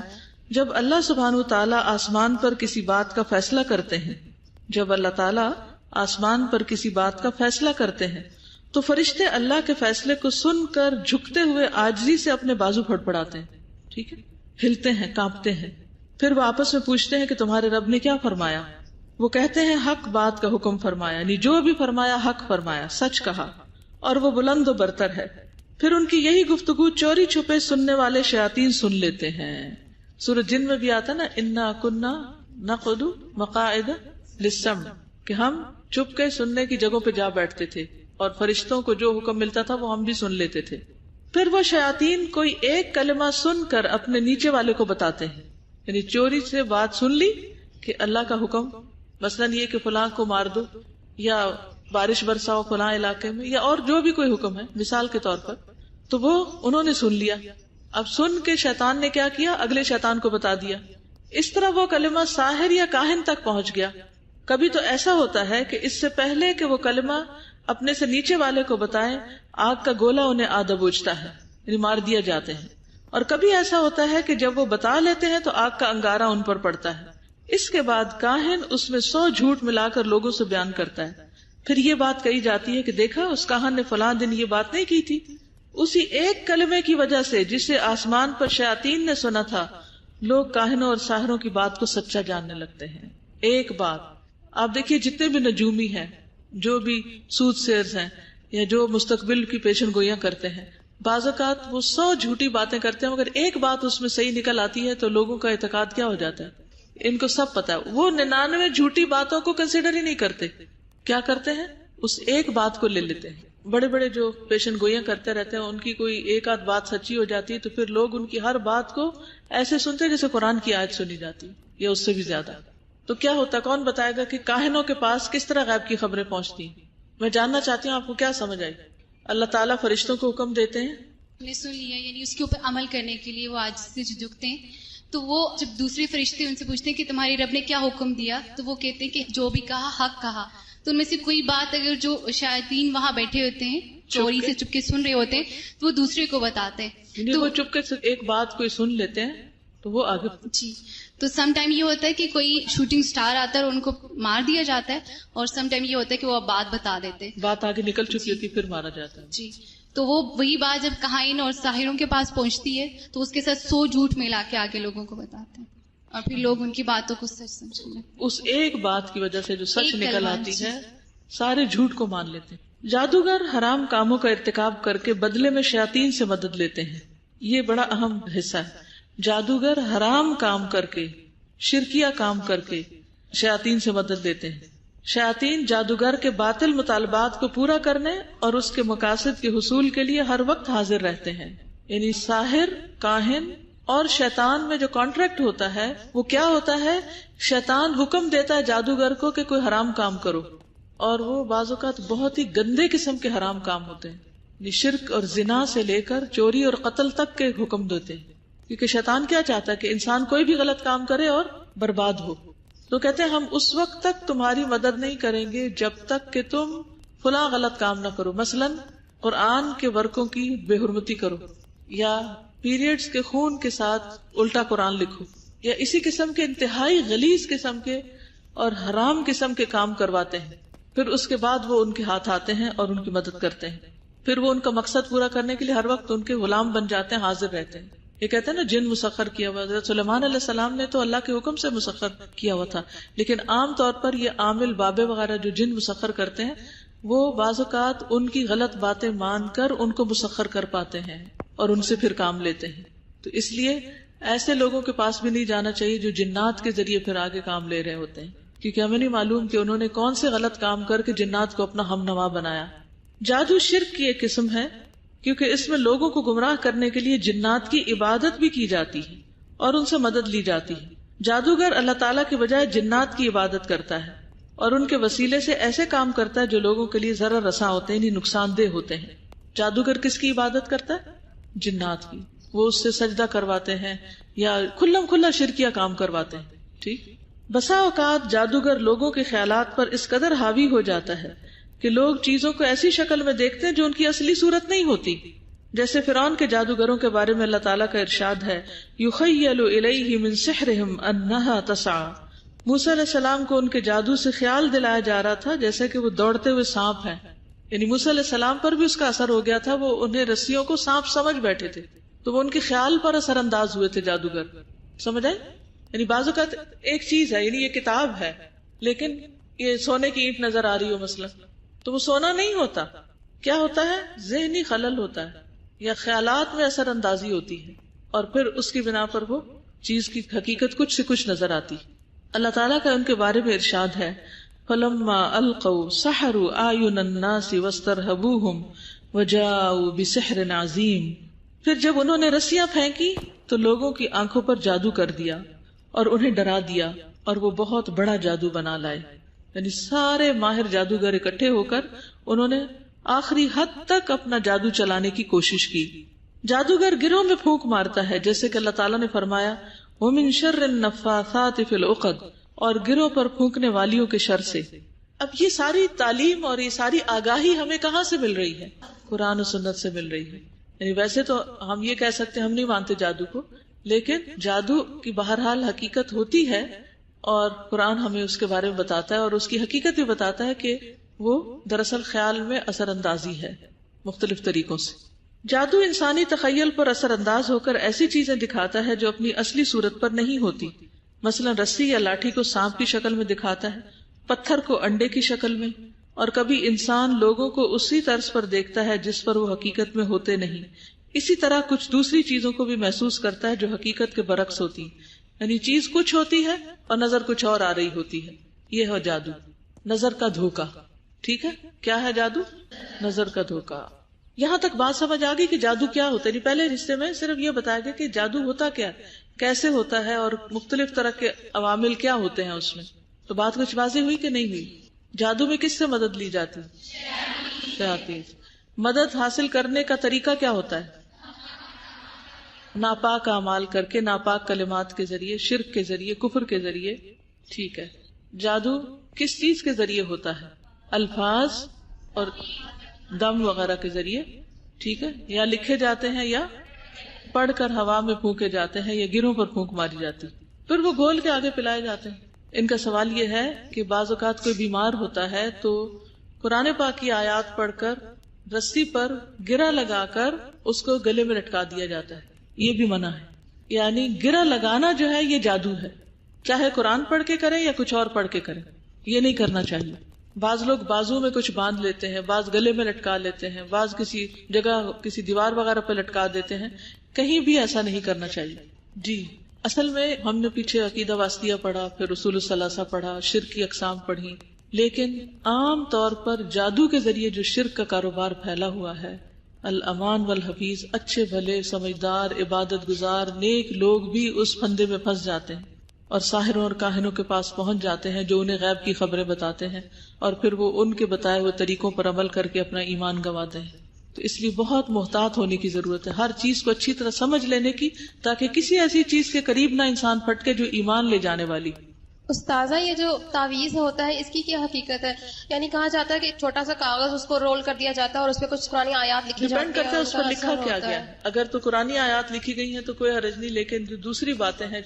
S1: جب اللہ سبحانہ تعالیٰ آسمان پر کسی بات کا فیصلہ کرتے ہیں، جب اللہ تعالیٰ آسمان پر کسی بات کا فیصلہ کرتے ہیں تو فرشتے اللہ کے فیصلے کو سن کر جھکتے ہوئے عاجزی سے اپنے بازو پھڑپڑاتے ہیں. ٹھیک ہے، ہلتے ہیں، کانپتے ہیں. پھر وہ آپس میں پوچھتے ہیں کہ تمہارے رب نے کیا فرمایا؟ وہ کہتے ہیں حق بات کا حکم فرمایا، یعنی جو بھی فرمایا حق فرمایا، سچ کہا، اور وہ بلند و برتر ہے. پھر ان کی یہی گفتگو چوری چھپے سننے والے شیاطین سن لیتے ہیں. سورۃ جن میں بھی آتا نا انا کنا نقعد مقاعد للسمع، کہ ہم چپ کے سننے کی جگہوں پہ جا بیٹھتے تھے اور فرشتوں کو جو حکم ملتا تھا وہ ہم بھی سن لیتے تھے. پھر وہ شیاطین کوئی ایک کلمہ سن کر اپنے نیچے والے کو بتاتے ہیں. یعنی چوری سے بات سن لی کہ اللہ کا حکم، مثلاً یہ کہ فلاں کو مار دو یا بارش برساؤ فلاں علاقے میں، یا اور جو بھی کوئی حکم ہے مثال کے طور پر، تو وہ انہوں نے سن لیا. اب سن کے شیطان نے کیا کیا؟ اگلے شیطان کو بتا دیا. اس طرح وہ کلمہ ساحر یا کاہن تک پہنچ گیا. کبھی تو ایسا ہوتا ہے کہ اس سے پہلے کہ وہ کلمہ اپنے سے نیچے والے کو بتائیں، آگ کا گولا انہیں آدھا بوجھتا ہے، یعنی مار دیا جاتے ہیں. اور کبھی ایسا ہوتا ہے کہ جب وہ بتا لیتے ہیں تو آگ کا انگارہ ان پر پڑتا ہے. اس کے بعد کاہن اس میں 100 جھوٹ ملا کر لوگوں سے بیان کرتا ہے. پھر یہ بات کہی جاتی ہے کہ دیکھا اس کاہن نے فلاں دن یہ بات نہیں کی تھی. اسی ایک کلمے کی وجہ سے جسے آسمان پر شیاطین نے سنا تھا، لوگ کاہنوں اور ساحروں کی بات کو سچا جاننے لگتے ہیں. ایک بات آپ دیکھیے، جتنے بھی نجومی ہیں، جو بھی سود سیرز ہیں، یا جو مستقبل کی پیشن گوئیاں کرتے ہیں، بعض اوقات وہ 100 جھوٹی باتیں کرتے ہیں مگر ایک بات اس میں صحیح نکل آتی ہے تو لوگوں کا اعتقاد کیا ہو جاتا ہے؟ ان کو سب پتا ہے. وہ 99 جھوٹی باتوں کو کنسیڈر ہی نہیں کرتے. کیا کرتے ہیں؟ اس ایک بات کو لے لیتے ہیں. بڑے بڑے جو پیشن گوئیاں کرتے رہتے ہیں، ان کی کوئی ایک آدھ بات سچی ہو جاتی ہے تو پھر لوگ ان کی ہر بات کو ایسے سنتے جیسے قرآن کی آیت سنی جاتی یا اس سے بھی زیادہ. تو کیا ہوتا ہے؟ کون بتائے گا کہ کاہنوں کے پاس کس طرح غیب کی خبریں پہنچتی ہیں؟ میں جاننا چاہتی ہوں آپ کو کیا سمجھ آئی. اللہ تعالیٰ فرشتوں کو حکم دیتے ہیں،
S4: نے سن لیا، یعنی اس کے اوپر عمل کرنے کے لیے وہ آج سے جھکتے ہیں. تو وہ جب دوسرے فرشتے ان سے پوچھتے ہیں کہ تمہارے رب نے کیا حکم دیا، تو وہ کہتے ہیں کہ جو بھی کہا حق کہا. تو ان میں سے کوئی بات اگر جو شیاطین وہاں بیٹھے ہوتے ہیں چوری سے چپ کے سن رہے ہوتے ہیں تو وہ دوسرے کو بتاتے ہیں.
S1: تو وہ چپ کے ایک بات کوئی سن لیتے ہیں تو وہ آگے.
S4: جی تو سم ٹائم یہ ہوتا ہے کہ کوئی شوٹنگ سٹار آتا ہے اور ان کو مار دیا جاتا ہے, اور سم ٹائم یہ ہوتا ہے کہ وہ اب بات بتا دیتے ہیں,
S1: بات آگے نکل چکی ہوتی پھر مارا جاتا ہے.
S4: جی تو وہ وہی بات جب کہائن اور ساحروں کے پاس پہنچتی ہے تو اس کے ساتھ 100 جھوٹ ملا کے آگے لوگوں کو بتاتے ہیں, اور پھر لوگ ان کی باتوں کو سچ سمجھنے
S1: اس ایک بات کی وجہ سے جو سچ نکل آتی ہے سارے جھوٹ کو مان لیتے ہیں. جادوگر حرام کاموں کا ارتکاب کر کے بدلے میں شیاطین سے مدد لیتے ہیں. یہ بڑا اہم حصہ ہے. جادوگر حرام کام کر کے, شرکیہ کام کر کے شیاطین سے مدد لیتے ہیں. شیاطین جادوگر کے باطل مطالبات کو پورا کرنے اور اس کے مقاصد کے حصول کے لیے ہر وقت حاضر رہتے ہیں. یعنی ساحر, کاہن اور شیطان میں جو کانٹریکٹ ہوتا ہے وہ کیا ہوتا ہے؟ شیطان حکم دیتا ہے جادوگر کو کہ کوئی حرام کام کرو, اور وہ بعض اوقات بہت ہی گندے قسم کے حرام کام ہوتے ہیں. یعنی شرک اور زنا سے لے کر چوری اور قتل تک کے حکم دیتے ہیں, کیونکہ شیطان کیا چاہتا ہے کہ انسان کوئی بھی غلط کام کرے اور برباد ہو. تو کہتے ہیں ہم اس وقت تک تمہاری مدد نہیں کریں گے جب تک کہ تم فلاں غلط کام نہ کرو. مثلا قرآن کے ورقوں کی بے حرمتی کرو, یا پیریڈز کے خون کے ساتھ الٹا قرآن لکھو, یا اسی قسم کے انتہائی غلیظ قسم کے اور حرام قسم کے کام کرواتے ہیں. پھر اس کے بعد وہ ان کے ہاتھ آتے ہیں اور ان کی مدد کرتے ہیں. پھر وہ ان کا مقصد پورا کرنے کے لیے ہر وقت ان کے غلام بن جاتے ہیں, حاضر رہتے ہیں. یہ کہتے ہیں نا جن مسخر کیا ہوا. حضرت سلیمان علیہ السلام نے تو اللہ کے حکم سے مسخر کیا ہوا تھا, لیکن عام طور پر یہ عامل بابے وغیرہ جو جن مسخر کرتے ہیں وہ بعض اوقات ان کی غلط باتیں مان کر ان کو مسخر کر پاتے ہیں اور ان سے پھر کام لیتے ہیں. تو اس لیے ایسے لوگوں کے پاس بھی نہیں جانا چاہیے جو جنات کے ذریعے پھر آگے کام لے رہے ہوتے ہیں, کیونکہ ہمیں نہیں معلوم کہ انہوں نے کون سے غلط کام کر کے جنات کو اپنا ہم نوا بنایا. جادو شرک کی ایک قسم ہے, کیونکہ اس میں لوگوں کو گمراہ کرنے کے لیے جنات کی عبادت بھی کی جاتی ہے اور ان سے مدد لی جاتی ہے. جادوگر اللہ تعالیٰ کے بجائے جنات کی عبادت کرتا ہے اور ان کے وسیلے سے ایسے کام کرتا ہے جو لوگوں کے لیے ضرر رساں ہوتے ہیں, یعنی نقصان دہ ہوتے ہیں. جادوگر کس کی عبادت کرتا ہے؟ جنات کی. وہ اس سے سجدہ کرواتے ہیں یا کھلم کھلا شرکیہ کام کرواتے ہیں. ٹھیک. بسا اوقات جادوگر لوگوں کے خیالات پر اس قدر حاوی ہو جاتا ہے کہ لوگ چیزوں کو ایسی شکل میں دیکھتے ہیں جو ان کی اصلی صورت نہیں ہوتی. جیسے فرعون کے جادوگروں کے بارے میں اللہ تعالیٰ کا ارشاد ہے, یخیل الیہ من سحرہم انہا تسعی. موسیٰ علیہ السلام کو ان کے جادو سے خیال دلایا جا رہا تھا جیسے کہ وہ دوڑتے ہوئے سانپ ہیں. یعنی موسیٰ علیہ السلام پر بھی اس کا اثر ہو گیا تھا, وہ انہیں رسیوں کو سانپ سمجھ بیٹھے تھے, تو وہ ان کے خیال پر اثر انداز ہوئے تھے جادوگر. سمجھ آئے؟ یعنی بعض اوقات ایک چیز ہے, یعنی یہ کتاب ہے, لیکن یہ سونے کی اینٹ نظر آ رہی ہو مثلا, تو وہ سونا نہیں ہوتا. کیا ہوتا ہے؟ ذہنی خلل ہوتا ہے یا خیالات میں اثر اندازی ہوتی ہے, اور پھر اس کی بنا پر وہ چیز کی حقیقت کچھ سے کچھ نظر آتی. اللہ تعالیٰ کا ان کے بارے میں ارشاد ہے, فَلَمَّا أَلْقَوْا سَحَرُوا أَعْيُنَ النَّاسِ وَاسْتَرْهَبُوهُمْ وَجَاءُوا بِسِحْرٍ عَظِيمٍ. پھر جب انہوں نے رسیاں پھینکی تو لوگوں کی آنکھوں پر جادو کر دیا اور انہیں ڈرا دیا, اور وہ بہت بڑا جادو بنا لائے. یعنی سارے ماہر جادوگر اکٹھے ہو کر انہوں نے آخری حد تک اپنا جادو چلانے کی کوشش کی. جادوگر گروہ میں پھونک مارتا ہے, جیسے کہ اللہ تعالیٰ نے فرمایا وَمِن شَرِّ النَّفَّاثَاتِ فِي الْعُقَدِ, اور گروہ پر پھونکنے والیوں کے شر سے. اب یہ ساری تعلیم اور یہ ساری آگاہی ہمیں کہاں سے مل رہی ہے؟ قرآن و سنت سے مل رہی ہے. یعنی ویسے تو ہم یہ کہہ سکتے ہیں ہم نہیں مانتے جادو کو, لیکن جادو کی بہرحال حقیقت ہوتی ہے, اور قرآن ہمیں اس کے بارے میں بتاتا ہے, اور اس کی حقیقت بھی بتاتا ہے کہ وہ دراصل خیال میں اثر اندازی ہے مختلف طریقوں سے. جادو انسانی تخیل پر اثر انداز ہو کر ایسی چیزیں دکھاتا ہے جو اپنی اصلی صورت پر نہیں ہوتی. مثلا رسی یا لاٹھی کو سانپ کی شکل میں دکھاتا ہے, پتھر کو انڈے کی شکل میں, اور کبھی انسان لوگوں کو اسی طرز پر دیکھتا ہے جس پر وہ حقیقت میں ہوتے نہیں. اسی طرح کچھ دوسری چیزوں کو بھی محسوس کرتا ہے جو حقیقت کے برعکس ہوتی. یعنی چیز کچھ ہوتی ہے اور نظر کچھ اور آ رہی ہوتی ہے. یہ ہے جادو, نظر کا دھوکا. ٹھیک ہے, کیا ہے جادو؟ نظر کا دھوکا. یہاں تک بات سمجھ آ گئی کہ جادو کیا ہوتا ہے. پہلے رشتے میں صرف یہ بتایا گیا کہ جادو ہوتا کیا, کیسے ہوتا ہے, اور مختلف طرح کے عوامل کیا ہوتے ہیں اس میں. تو بات کچھ واضح ہوئی کہ نہیں ہوئی؟ جادو میں کس سے مدد لی جاتی؟ شیاطین. مدد حاصل کرنے کا طریقہ کیا ہوتا ہے؟ ناپاک اعمال کر کے, ناپاک کلمات کے ذریعے, شرک کے ذریعے, کفر کے ذریعے. ٹھیک ہے. جادو کس چیز کے ذریعے ہوتا ہے؟ الفاظ اور دم وغیرہ کے ذریعے. ٹھیک ہے, یا لکھے جاتے ہیں یا پڑھ کر ہوا میں پھونکے جاتے ہیں یا گروں پر پھونک ماری جاتی، پھر وہ گھول کے آگے پلائے جاتے ہیں۔ ان کا سوال یہ ہے کہ بعض اوقات کوئی بیمار ہوتا ہے تو قرآن پاک کی آیات پڑھ کر رسی پر گرا لگا کر اس کو گلے میں لٹکا دیا جاتا ہے، یہ بھی منع ہے۔ یعنی گرا لگانا جو ہے یہ جادو ہے، چاہے قرآن پڑھ کے کریں یا کچھ اور پڑھ کے کریں، یہ نہیں کرنا چاہیے۔ بعض لوگ بازو میں کچھ باندھ لیتے ہیں، بعض گلے میں لٹکا لیتے ہیں، بعض کسی جگہ کسی دیوار وغیرہ پہ لٹکا دیتے ہیں، کہیں بھی ایسا نہیں کرنا چاہیے۔ جی اصل میں ہم نے پیچھے عقیدہ واسطیہ پڑھا، پھر اصول الثلاثہ پڑھا، شرک کی اقسام پڑھی، لیکن عام طور پر جادو کے ذریعے جو شرک کا کاروبار پھیلا ہوا ہے، الامان والحفیظ، اچھے بھلے سمجھدار عبادت گزار نیک لوگ بھی اس پھندے میں پھنس جاتے ہیں اور ساحروں اور کاہنوں کے پاس پہنچ جاتے ہیں جو انہیں غیب کی خبریں بتاتے ہیں، اور پھر وہ ان کے بتائے ہوئے طریقوں پر عمل کر کے اپنا ایمان گنواتے ہیں۔ تو اس لیے بہت محتاط ہونے کی ضرورت ہے، ہر چیز کو اچھی طرح سمجھ لینے کی، تاکہ کسی ایسی چیز کے قریب نہ انسان پھٹکے جو ایمان لے جانے والی۔
S5: استاذہ یہ جو تعویذ ہوتا ہے اس کی کیا حقیقت ہے؟ یعنی کہا جاتا ہے کہ چھوٹا سا کاغذ اس کو رول کر دیا جاتا ہے اور اس پہ کچھ قرآنی آیات لکھی جاتی ہیں،
S1: ڈیپینڈ کرتا ہے اس پر لکھا کیا گیا ہے۔ اگر تو قرآنی آیات لکھی گئی ہیں تو کوئی حرج نہیں، لیکن جو دوسری باتیں ہیں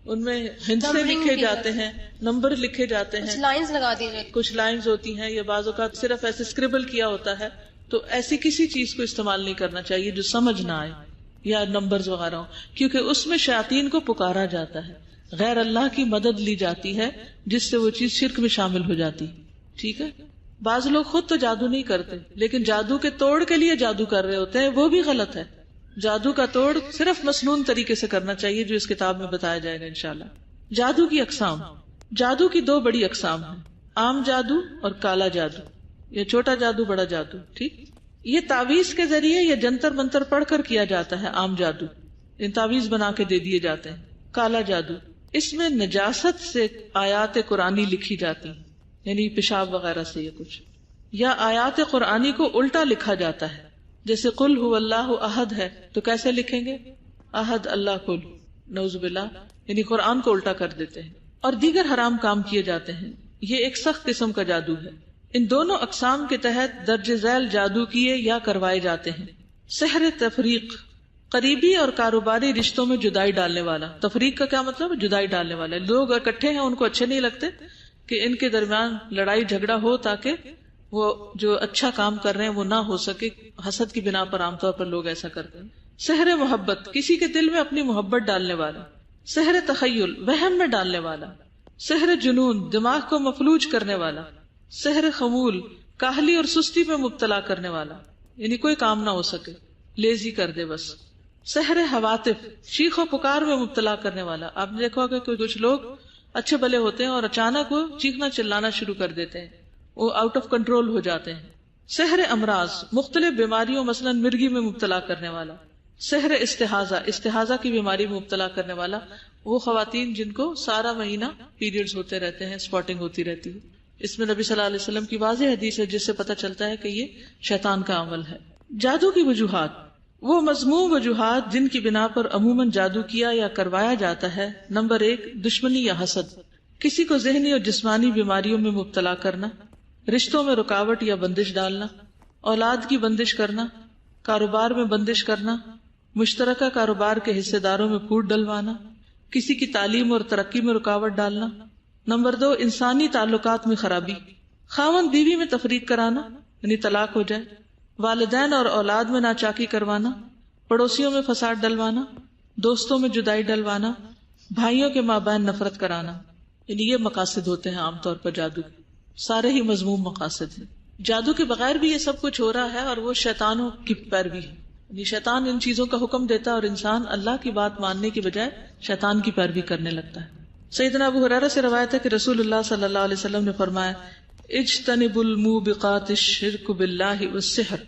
S1: ان میں ہندسے لکھے جاتے ہیں، نمبر لکھے جاتے ہیں،
S5: کچھ لائنز لگا دی جاتی،
S1: کچھ لائنز ہوتی ہیں، یا بعض اوقات صرف ایسے اسکریبل کیا ہوتا ہے، تو ایسی کسی چیز کو استعمال نہیں کرنا چاہیے جو سمجھ نہ آئے یا نمبرز وغیرہ ہوں، کیونکہ اس میں شیاطین کو پکارا جاتا ہے، غیر اللہ کی مدد لی جاتی ہے، جس سے وہ چیز شرک میں شامل ہو جاتی۔ ٹھیک ہے، بعض لوگ خود تو جادو نہیں کرتے لیکن جادو کے توڑ کے لیے جادو کر رہے ہوتے ہیں، وہ بھی غلط ہے۔ جادو کا توڑ صرف مسنون طریقے سے کرنا چاہیے جو اس کتاب میں بتایا جائے گا انشاءاللہ۔ جادو کی اقسام، جادو کی دو بڑی اقسام ہیں، عام جادو اور کالا جادو، یا چھوٹا جادو بڑا جادو۔ ٹھیک، یہ تعویذ کے ذریعے یا جنتر منتر پڑھ کر کیا جاتا ہے عام جادو، ان تعویذ بنا کے دے دیے جاتے ہیں۔ کالا جادو، اس میں نجاست سے آیات قرآنی لکھی جاتی، یعنی پیشاب وغیرہ سے یا کچھ، یا آیات قرآنی کو الٹا لکھا جاتا ہے، جیسے قل هو اللہ احد ہے تو کیسے لکھیں گے؟ احد اللہ کل، نعوذ باللہ، یعنی قرآن کو الٹا کر دیتے ہیں۔ اور دیگر حرام کام کیے جاتے ہیں، یہ ایک سخت قسم کا جادو ہے۔ ان دونوں اقسام کے تحت درج ذیل جادو کیے یا کروائے جاتے ہیں۔ سحر تفریق، قریبی اور کاروباری رشتوں میں جدائی ڈالنے والا۔ تفریق کا کیا مطلب؟ جدائی ڈالنے والا۔ لوگ اکٹھے ہیں، ان کو اچھے نہیں لگتے کہ ان کے درمیان لڑائی جھگڑا ہو، تاکہ وہ جو اچھا کام کر رہے ہیں وہ نہ ہو سکے، حسد کی بنا پر عام طور پر لوگ ایسا کرتے ہیں۔ سحر محبت، کسی کے دل میں اپنی محبت ڈالنے والا۔ سحر تخیل، وہم میں ڈالنے والا۔ سحر جنون، دماغ کو مفلوج کرنے والا۔ سحر خمول، کاہلی اور سستی میں مبتلا کرنے والا، یعنی کوئی کام نہ ہو سکے، لیزی کر دے بس۔ سحر حواتف، چیخ و پکار میں مبتلا کرنے والا۔ آپ نے دیکھا ہوگا کہ کچھ لوگ اچھے بھلے ہوتے ہیں اور اچانک وہ چیخنا چلانا شروع کر دیتے ہیں، وہ آؤٹ آف کنٹرول ہو جاتے ہیں۔ سحر امراض، مختلف بیماریوں مثلا مرگی میں مبتلا کرنے والا۔ سحر استحاضہ، استحاضہ کی بیماری میں مبتلا کرنے والا، وہ خواتین جن کو سارا مہینہ پیریڈز ہوتے رہتے ہیں، اسپاٹنگ ہوتی رہتی ہے۔ اس میں نبی صلی اللہ علیہ وسلم کی واضح حدیث ہے جس سے پتہ چلتا ہے کہ یہ شیطان کا عمل ہے۔ جادو کی وجوہات، وہ مذموم وجوہات جن کی بنا پر عموماً جادو کیا یا کروایا جاتا ہے۔ نمبر 1، دشمنی یا حسد، کسی کو ذہنی اور جسمانی بیماریوں میں مبتلا کرنا، رشتوں میں رکاوٹ یا بندش ڈالنا، اولاد کی بندش کرنا، کاروبار میں بندش کرنا، مشترکہ کاروبار کے حصے داروں میں پھوٹ ڈلوانا، کسی کی تعلیم اور ترقی میں رکاوٹ ڈالنا۔ نمبر 2، انسانی تعلقات میں خرابی، خاوند بیوی میں تفریق کرانا، یعنی طلاق ہو جائے، والدین اور اولاد میں ناچاکی کروانا، پڑوسیوں میں فساد ڈلوانا، دوستوں میں جدائی ڈلوانا، بھائیوں کے مابین نفرت کرانا، یعنی یہ مقاصد ہوتے ہیں عام طور پر جادو کے، سارے ہی مذموم مقاصد ہیں۔ جادو کے بغیر بھی یہ سب کچھ ہو رہا ہے اور وہ شیطانوں کی پیروی ہے، یعنی شیطان ان چیزوں کا حکم دیتا ہے اور انسان اللہ کی بات ماننے کی بجائے شیطان کی پیروی کرنے لگتا ہے۔ سیدنا ابو ہریرہ سے روایت ہے کہ رسول اللہ صلی اللہ علیہ وسلم نے فرمایا، اجتنبوا الموبقات الشرک باللہ والسحر،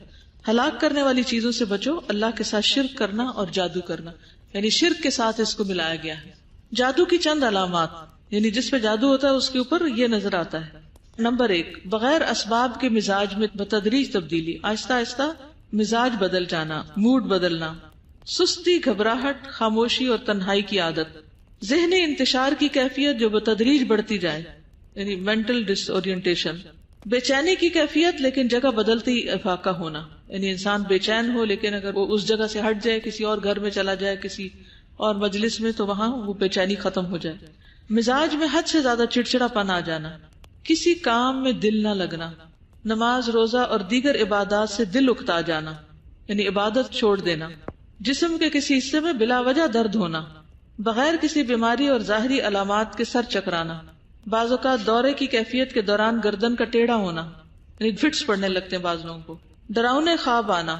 S1: ہلاک کرنے والی چیزوں سے بچو، اللہ کے ساتھ شرک کرنا اور جادو کرنا، یعنی شرک کے ساتھ اس کو ملایا گیا ہے۔ جادو کی چند علامات، یعنی جس پہ جادو ہوتا ہے اس کے اوپر یہ نظر آتا ہے۔ نمبر 1، بغیر اسباب کے مزاج میں بتدریج تبدیلی، آہستہ آہستہ مزاج بدل جانا، موڈ بدلنا، سستی، گھبراہٹ، خاموشی اور تنہائی کی عادت، ذہنی انتشار کی کیفیت جو بتدریج بڑھتی جائے، یعنی مینٹل ڈس اورینٹیشن، بے چینی کی کیفیت لیکن جگہ بدلتے ہی افاقہ ہونا، یعنی انسان بے چین ہو لیکن اگر وہ اس جگہ سے ہٹ جائے، کسی اور گھر میں چلا جائے، کسی اور مجلس میں، تو وہاں وہ بے چینی ختم ہو جائے. مزاج میں حد سے زیادہ چڑچڑا پن آ جانا، کسی کام میں دل نہ لگنا، نماز روزہ اور دیگر عبادات سے دل اکتا جانا، یعنی عبادت چھوڑ دینا، جسم کے کسی حصے میں بلا وجہ درد ہونا، بغیر کسی بیماری اور ظاہری علامات کے سر چکرانا، بعض اوقات دورے کی کیفیت کے دوران گردن کا ٹیڑھا ہونا، یعنی فٹس پڑنے لگتے ہیں بعض لوگوں کو، ڈراؤنے خواب آنا،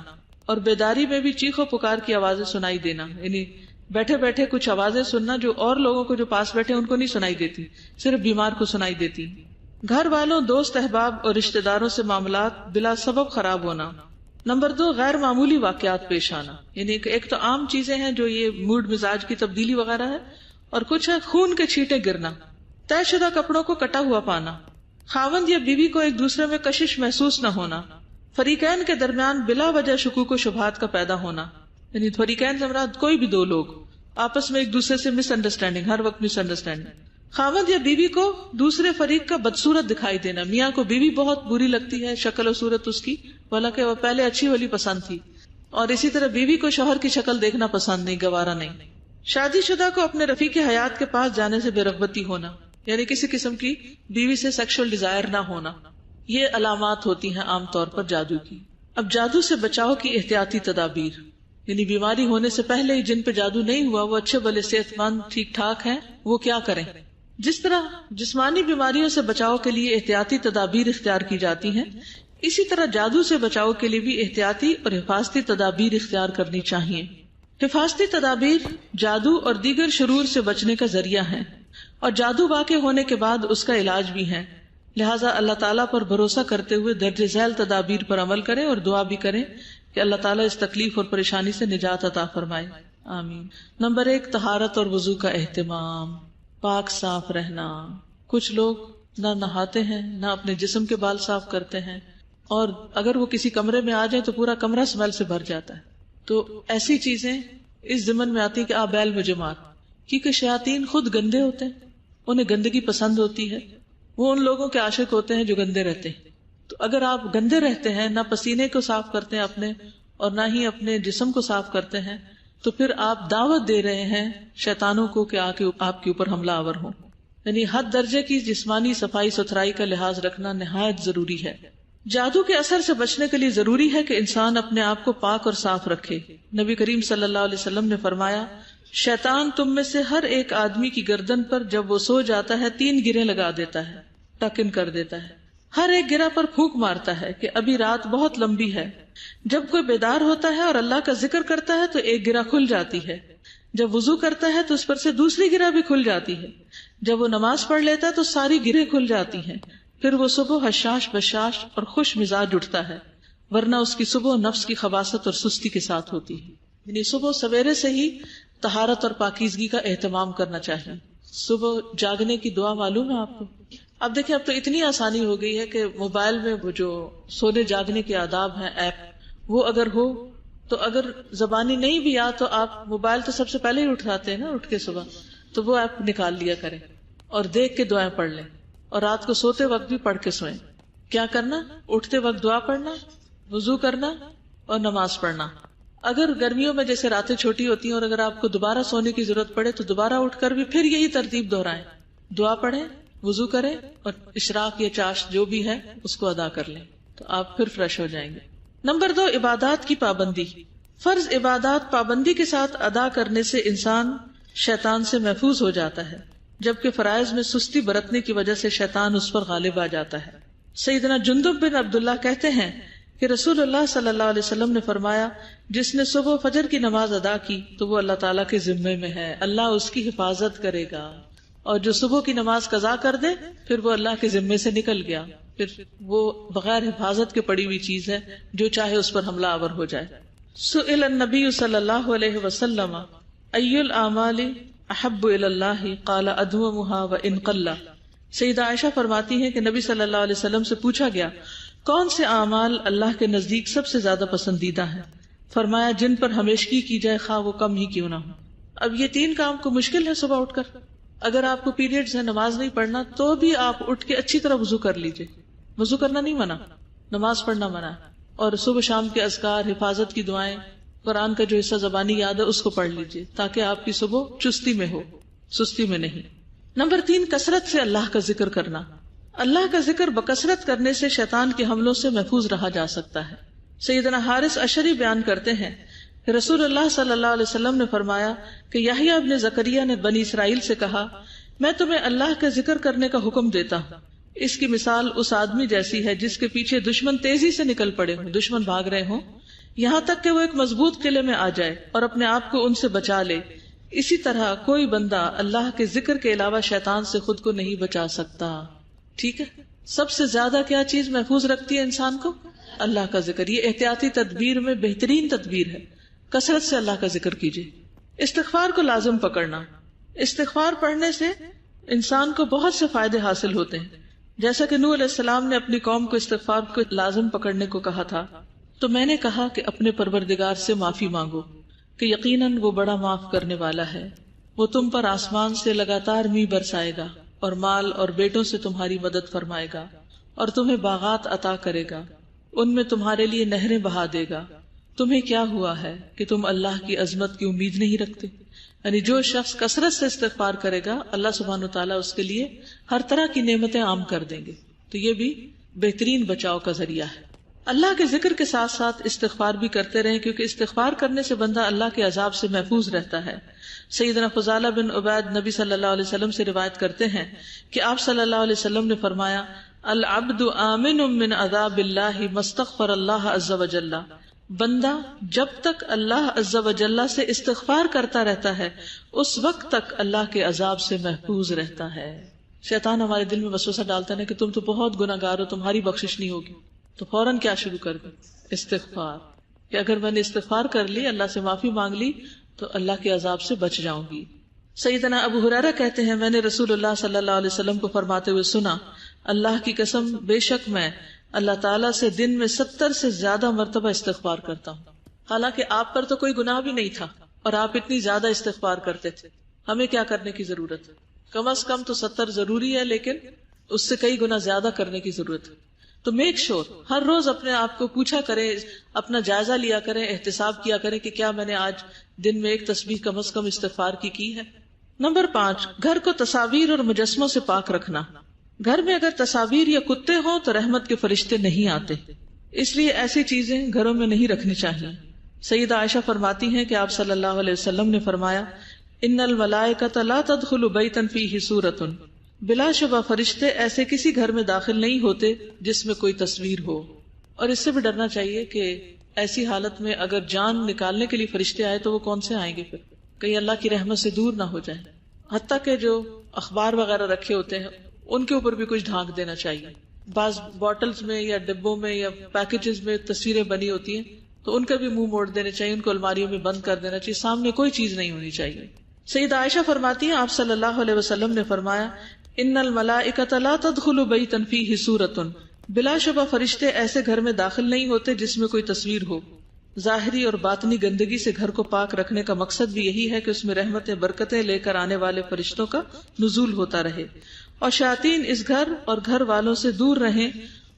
S1: اور بیداری میں بھی چیخ و پکار کی آوازیں سنائی دینا، یعنی بیٹھے بیٹھے کچھ آوازیں سننا جو اور لوگوں کو جو پاس بیٹھے ان کو نہیں سنائی دیتی، صرف بیمار کو سنائی دیتی. گھر والوں، دوست احباب اور رشتہ داروں سے معاملات بلا سبب خراب ہونا. نمبر 2، غیر معمولی واقعات پیش آنا، یعنی ایک تو عام چیزیں ہیں جو یہ موڈ مزاج کی تبدیلی وغیرہ ہے، اور کچھ ہے خون کے چھینٹے گرنا، طے شدہ کپڑوں کو کٹا ہوا پانا، خاوند یا بیوی کو ایک دوسرے میں کشش محسوس نہ ہونا، فریقین کے درمیان بلا وجہ شکوک و شبہات کا پیدا ہونا، یعنی فریقین سے مراد کوئی بھی دو لوگ آپس میں ایک دوسرے سے مس انڈرسٹینڈنگ، ہر وقت مس انڈرسٹینڈنگ. خاوند یا بیوی کو دوسرے فریق کا بدصورت دکھائی دینا، میاں کو بیوی بہت بری لگتی ہے، شکل و صورت اس کی، حالانکہ وہ پہلے اچھی والی پسند تھی، اور اسی طرح بیوی کو شوہر کی شکل دیکھنا پسند نہیں، گوارا نہیں. شادی شدہ کو اپنے رفیق حیات کے پاس جانے سے بے رغبتی ہونا، یعنی کسی قسم کی بیوی سے سیکشل ڈیزائر نہ ہونا، یہ علامات ہوتی ہیں عام طور پر جادو کی. اب جادو سے بچاؤ کی احتیاطی تدابیر، یعنی بیماری ہونے سے پہلے ہی جن پہ جادو نہیں ہوا وہ اچھے بھلے صحت مند ٹھیک ٹھاک ہیں، وہ کیا کریں. جس طرح جسمانی بیماریوں سے بچاؤ کے لیے احتیاطی تدابیر اختیار کی جاتی ہیں، اسی طرح جادو سے بچاؤ کے لیے بھی احتیاطی اور حفاظتی تدابیر اختیار کرنی چاہیے. حفاظتی تدابیر جادو اور دیگر شرور سے بچنے کا ذریعہ ہیں، اور جادو واقع ہونے کے بعد اس کا علاج بھی ہے. لہٰذا اللہ تعالیٰ پر بھروسہ کرتے ہوئے درج ذیل تدابیر پر عمل کریں اور دعا بھی کریں کہ اللہ تعالیٰ اس تکلیف اور پریشانی سے نجات عطا فرمائے. آمین. نمبر 1، طہارت اور وضو کا اہتمام، پاک صاف رہنا. کچھ لوگ نہ نہاتے ہیں نہ اپنے جسم کے بال صاف کرتے ہیں، اور اگر وہ کسی کمرے میں آ جائیں تو پورا کمرہ اسمیل سے بھر جاتا ہے. تو ایسی چیزیں اس ضمن میں آتی کہ آپ بیل مجھے مار، کیونکہ شیاطین خود گندے ہوتے ہیں، انہیں گندگی پسند ہوتی ہے، وہ ان لوگوں کے عاشق ہوتے ہیں جو گندے رہتے ہیں. تو اگر آپ گندے رہتے ہیں، نہ پسینے کو صاف کرتے ہیں اپنے اور نہ ہی اپنے جسم کو صاف کرتے ہیں، تو پھر آپ دعوت دے رہے ہیں شیطانوں کو کہ آ کے آپ کے اوپر حملہ آور ہوں. یعنی حد درجے کی جسمانی صفائی ستھرائی کا لحاظ رکھنا نہایت ضروری ہے. جادو کے اثر سے بچنے کے لیے ضروری ہے کہ انسان اپنے آپ کو پاک اور صاف رکھے. نبی کریم صلی اللہ علیہ وسلم نے فرمایا، شیطان تم میں سے ہر ایک آدمی کی گردن پر جب وہ سو جاتا ہے 3 گریں لگا دیتا ہے، ٹکن کر دیتا ہے. ہر ایک گرہ پر پھونک مارتا ہے کہ ابھی رات بہت لمبی ہے. جب کوئی بیدار ہوتا ہے اور اللہ کا ذکر کرتا ہے تو ایک گرہ کھل جاتی ہے، جب وضو کرتا ہے تو اس پر سے دوسری گرہ بھی کھل جاتی ہے، جب وہ نماز پڑھ لیتا ہے تو ساری گرہیں کھل جاتی ہیں. پھر وہ صبح حشاش بشاش اور خوش مزاج اٹھتا ہے، ورنہ اس کی صبح نفس کی خباثت اور سستی کے ساتھ ہوتی ہے. یعنی صبح سویرے سے ہی طہارت اور پاکیزگی کا اہتمام کرنا چاہیے. صبح جاگنے کی دعا معلوم ہے آپ کو؟ اب دیکھیں اب تو اتنی آسانی ہو گئی ہے کہ موبائل میں وہ جو سونے جاگنے کے آداب ہیں ایپ، وہ اگر ہو تو اگر زبانی نہیں بھی یاد تو آپ موبائل تو سب سے پہلے ہی اٹھاتے ہیں نا اٹھ کے صبح، تو وہ ایپ نکال لیا کریں اور دیکھ کے دعائیں پڑھ لیں، اور رات کو سوتے وقت بھی پڑھ کے سوئیں. کیا کرنا؟ اٹھتے وقت دعا پڑھنا، وضو کرنا اور نماز پڑھنا. اگر گرمیوں میں جیسے راتیں چھوٹی ہوتی ہیں اور اگر آپ کو دوبارہ سونے کی ضرورت پڑے تو دوبارہ اٹھ کر بھی پھر یہی ترتیب دہرائیں، دعا پڑھیں، وضو کریں اور اشراق یا چاش جو بھی ہے اس کو ادا کر لیں، تو آپ پھر فریش ہو جائیں گے. نمبر 2، عبادات کی پابندی. فرض عبادات پابندی کے ساتھ ادا کرنے سے انسان شیطان سے محفوظ ہو جاتا ہے، جبکہ فرائض میں سستی برتنے کی وجہ سے شیطان اس پر غالب آ جاتا ہے. سیدنا جندب بن عبداللہ کہتے ہیں کہ رسول اللہ صلی اللہ علیہ وسلم نے فرمایا، جس نے صبح فجر کی نماز ادا کی تو وہ اللہ تعالیٰ کے ذمے میں ہے، اللہ اس کی حفاظت کرے گا، اور جو صبح کی نماز قضا کر دے پھر وہ اللہ کے ذمے سے نکل گیا، پھر وہ بغیر حفاظت کے پڑی ہوئی چیز ہے، جو چاہے اس پر حملہ آور ہو جائے. سئل النبی صلی اللہ علیہ وسلم ای الاعمال احب الی اللہ قال ادومها وان قل. سیدہ عائشہ فرماتی ہیں کہ نبی صلی اللہ علیہ وسلم سے پوچھا گیا کون سے اعمال اللہ کے نزدیک سب سے زیادہ پسندیدہ ہیں؟ فرمایا جن پر ہمیشگی کی جائے خواہ وہ کم ہی کیوں نہ ہو. اب یہ 3 کام کو مشکل ہے صبح اٹھ کر. اگر آپ کو پیریڈز ہے نماز نہیں پڑھنا تو بھی آپ اٹھ کے اچھی طرح وضو کر لیجئے، وضو کرنا نہیں منع، نماز پڑھنا منع ہے، اور صبح شام کے اذکار، حفاظت کی دعائیں، قرآن کا جو حصہ زبانی یاد ہے اس کو پڑھ لیجیے تاکہ آپ کی صبح چستی میں ہو، سستی میں نہیں۔ نمبر 3، کثرت سے اللہ کا ذکر کرنا۔ اللہ کا ذکر بکثرت کرنے سے شیطان کے حملوں سے محفوظ رہا جا سکتا ہے۔ سیدنا حارث اشعری بیان کرتے ہیں کہ رسول اللہ صلی اللہ علیہ وسلم نے فرمایا کہ یحییٰ ابن زکریا نے بنی اسرائیل سے کہا، میں تمہیں اللہ کا ذکر کرنے کا حکم دیتا ہوں۔ اس کی مثال اس آدمی جیسی ہے جس کے پیچھے دشمن تیزی سے نکل پڑے ہوں، دشمن بھاگ رہے ہوں، یہاں تک کہ وہ ایک مضبوط قلعے میں آ جائے اور اپنے آپ کو ان سے بچا لے۔ اسی طرح کوئی بندہ اللہ کے ذکر کے علاوہ شیطان سے خود کو نہیں بچا سکتا۔ ٹھیک ہے، سب سے زیادہ کیا چیز محفوظ رکھتی ہے انسان کو؟ اللہ کا ذکر۔ یہ احتیاطی تدبیر میں بہترین تدبیر ہے۔ کثرت سے اللہ کا ذکر کیجیے۔ استغفار کو لازم پکڑنا۔ استغفار پڑھنے سے انسان کو بہت سے فائدے حاصل ہوتے ہیں، جیسا کہ نوح علیہ السلام نے اپنی قوم کو استغفار کو لازم پکڑنے کو کہا تھا، تو میں نے کہا کہ اپنے پروردگار سے معافی مانگو کہ یقیناً وہ بڑا معاف کرنے والا ہے، وہ تم پر آسمان سے لگاتار میਂہ برسائے گا اور مال اور بیٹوں سے تمہاری مدد فرمائے گا اور تمہیں باغات عطا کرے گا، ان میں تمہارے لیے نہریں بہا دے گا۔ تمہیں کیا ہوا ہے کہ تم اللہ کی عظمت کی امید نہیں رکھتے؟ یعنی جو شخص کثرت سے استغفار کرے گا اللہ سبحانہ وتعالیٰ اس کے لیے ہر طرح کی نعمتیں عام کر دیں گے، تو یہ بھی بہترین بچاؤ کا ذریعہ ہے۔ اللہ کے ذکر کے ساتھ ساتھ استغفار بھی کرتے رہیں، کیونکہ استغفار کرنے سے بندہ اللہ کے عذاب سے محفوظ رہتا ہے۔ سیدنا فضالہ بن عبید نبی صلی اللہ علیہ وسلم سے روایت کرتے ہیں کہ آپ صلی اللہ علیہ وسلم نے فرمایا، العبد آمن من عذاب اللہ ما استغفر اللہ عز وجل، بندہ جب تک اللہ عز وجل سے استغفار کرتا رہتا ہے اس وقت تک اللہ کے عذاب سے محفوظ رہتا ہے۔ شیطان ہمارے دل میں وسوسہ ڈالتا ہے کہ تم تو بہت گناہ گار ہو، تمہاری بخشش نہیں ہوگی، تو فوراً کیا شروع کر دیں؟ استغفار، کہ اگر میں نے استغفار کر لی، اللہ سے معافی مانگ لی، تو اللہ کے عذاب سے بچ جاؤں گی۔ سیدنا ابو ہریرہ کہتے ہیں، میں نے رسول اللہ صلی اللہ علیہ وسلم کو فرماتے ہوئے سنا، اللہ کی قسم بے شک میں اللہ تعالیٰ سے دن میں 70 سے زیادہ مرتبہ استغفار کرتا ہوں۔ حالانکہ آپ پر تو کوئی گناہ بھی نہیں تھا اور آپ اتنی زیادہ استغفار کرتے تھے، ہمیں کیا کرنے کی ضرورت ہے؟ کم از کم تو 70 ضروری ہے، لیکن اس سے کئی گنا زیادہ کرنے کی ضرورت ہے۔ تو میک شور ہر روز اپنے آپ کو پوچھا کریں، اپنا جائزہ لیا کریں، احتساب کیا کریں کہ کیا میں نے آج دن میں ایک تسبیح کم از کم استغفار کی ہے۔ نمبر 5، گھر کو تصاویر اور مجسموں سے پاک رکھنا۔ گھر میں اگر تصاویر یا کتے ہوں تو رحمت کے فرشتے نہیں آتے، اس لیے ایسی چیزیں گھروں میں نہیں رکھنی چاہیے۔ سیدہ عائشہ فرماتی ہیں کہ آپ صلی اللہ علیہ وسلم نے فرمایا، ان الملائکۃ لا تدخل بیتا فیہ سورۃ، بلا شبہ فرشتے ایسے کسی گھر میں داخل نہیں ہوتے جس میں کوئی تصویر ہو۔ اور اس سے بھی ڈرنا چاہیے کہ ایسی حالت میں اگر جان نکالنے کے لیے فرشتے آئے تو وہ کون سے آئیں گے، پھر کہیں اللہ کی رحمت سے دور نہ ہو جائیں۔ حتیٰ کہ جو اخبار وغیرہ رکھے ہوتے ہیں ان کے اوپر بھی کچھ ڈھانک دینا چاہیے۔ بعض بوٹلز میں یا ڈبوں میں یا پیکیجز میں تصویریں بنی ہوتی ہیں تو ان کا بھی منہ موڑ دینے چاہیے، ان کو الماریوں میں بند کر دینا چاہیے، سامنے کوئی چیز نہیں ہونی چاہیے۔ سیدہ عائشہ فرماتی ہیں، آپ صلی اللہ علیہ وسلم نے فرمایا، ان الملائکۃ لا تدخل بیتا فیہ سورۃ، بلا شبہ فرشتے ایسے گھر میں داخل نہیں ہوتے جس میں کوئی تصویر ہو۔ ظاہری اور باطنی گندگی سے گھر کو پاک رکھنے کا مقصد بھی یہی ہے کہ اس میں رحمتیں برکتیں لے کر آنے والے فرشتوں کا نزول ہوتا رہے اور شیاطین اس گھر اور گھر والوں سے دور رہیں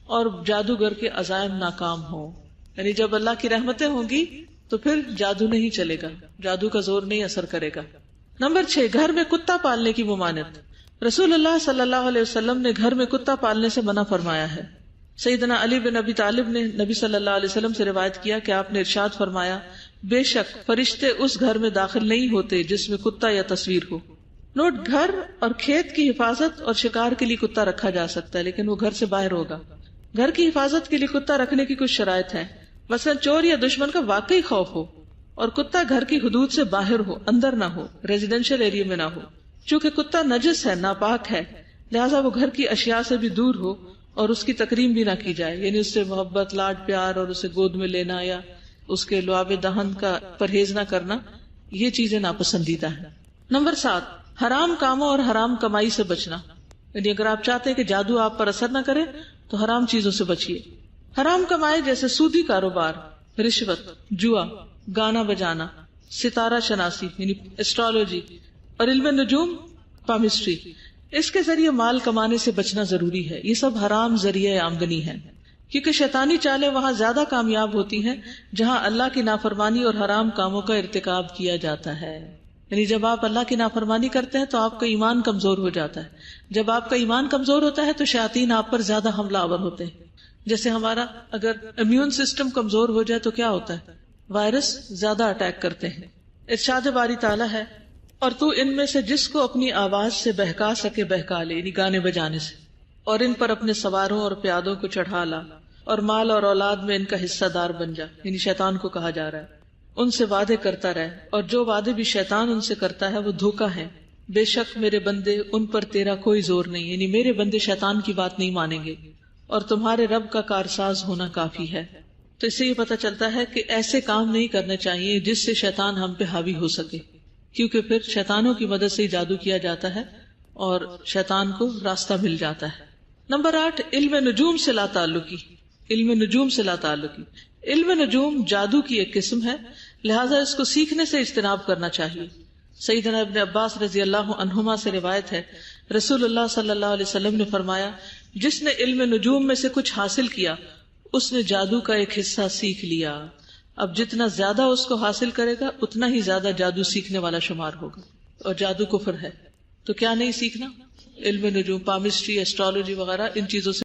S1: اور جادوگر کے عزائم ناکام ہوں۔ یعنی جب اللہ کی رحمتیں ہوں گی تو پھر جادو نہیں چلے گا، جادو کا زور نہیں اثر کرے گا۔ نمبر 6، گھر میں کتا پالنے کی ممانعت۔ رسول اللہ صلی اللہ علیہ وسلم نے گھر میں کتا پالنے سے منع فرمایا ہے۔ سیدنا علی بن ابی طالب نے نبی صلی اللہ علیہ وسلم سے روایت کیا کہ آپ نے ارشاد فرمایا، بے شک فرشتے اس گھر میں داخل نہیں ہوتے جس میں کتا یا تصویر ہو۔ نوٹ، گھر اور کھیت کی حفاظت اور شکار کے لیے کتا رکھا جا سکتا ہے، لیکن وہ گھر سے باہر ہوگا۔ گھر کی حفاظت کے لیے کتا رکھنے کی کچھ شرائط ہیں، مثلا چور یا دشمن کا واقعی خوف ہو اور کتا گھر کی حدود سے باہر ہو، اندر نہ ہو، ریزیڈینشل ایریا میں نہ ہو۔ چونکہ کتا نجس ہے، ناپاک ہے، لہٰذا وہ گھر کی اشیاء سے بھی دور ہو اور اس کی تکریم بھی نہ کی جائے، یعنی اس سے محبت، لاڈ پیار اور اسے گود میں لینا یا اس کے لعاب دہن کا پرہیز نہ کرنا، یہ چیزیں ناپسندیدہ ہیں۔ نمبر 7، حرام کاموں اور حرام کمائی سے بچنا۔ یعنی اگر آپ چاہتے ہیں کہ جادو آپ پر اثر نہ کرے تو حرام چیزوں سے بچیے۔ حرام کمائی جیسے سودی کاروبار، رشوت، جوا، گانا بجانا، ستارہ شناسی یعنی ایسٹرالوجی اور علم نجوم، پامسٹری، اس کے ذریعے مال کمانے سے بچنا ضروری ہے. یہ سب حرام ذریعہ آمدنی ہے، کیونکہ شیطانی چالیں وہاں زیادہ کامیاب ہوتی ہیں جہاں اللہ کی نافرمانی اور حرام کاموں کا ارتکاب کیا جاتا ہے. یعنی جب آپ اللہ کی نافرمانی کرتے ہیں تو آپ کا ایمان کمزور ہو جاتا ہے. جب آپ کا ایمان کمزور ہوتا ہے تو شیاطین آپ پر زیادہ حملہ آور ہوتے ہیں. جیسے ہمارا اگر امیون سسٹم کمزور ہو جائے تو کیا ہوتا ہے؟ وائرس زیادہ اٹیک کرتے ہیں. ارشاد باری تعالیٰ ہے، اور تو ان میں سے جس کو اپنی آواز سے بہکا سکے بہکا لے، یعنی گانے بجانے سے، اور ان پر اپنے سواروں اور پیادوں کو چڑھا لا، اور مال اور اولاد میں ان کا حصہ دار بن جا. یعنی شیطان کو کہا جا رہا ہے ان سے وعدے کرتا رہے، اور جو وعدے بھی شیطان ان سے کرتا ہے وہ دھوکا ہے. بے شک میرے بندے ان پر تیرا کوئی زور نہیں، یعنی میرے بندے شیطان کی بات نہیں مانیں گے، اور تمہارے رب کا کارساز ہونا کافی ہے. تو اس سے یہ پتہ چلتا ہے کہ ایسے کام نہیں کرنے چاہیے جس سے شیطان ہم پہ حاوی ہو سکے، کیونکہ پھر شیطانوں کی مدد سے ہی جادو کیا جاتا ہے اور شیطان کو راستہ مل جاتا ہے. نمبر 8، علم نجوم سے لا تعلقی. علم نجوم سے لا تعلقی. علم نجوم جادو کی ایک قسم ہے، لہٰذا اس کو سیکھنے سے اجتناب کرنا چاہیے. سیدنا ابن عباس رضی اللہ عنہما سے روایت ہے، رسول اللہ صلی اللہ علیہ وسلم نے فرمایا، جس نے علم نجوم میں سے کچھ حاصل کیا اس نے جادو کا ایک حصہ سیکھ لیا. اب جتنا زیادہ اس کو حاصل کرے گا اتنا ہی زیادہ جادو سیکھنے والا شمار ہوگا. اور جادو کفر ہے، تو کیا نہیں سیکھنا؟ علم نجوم، پامسٹری، ایسٹرالوجی وغیرہ ان چیزوں سے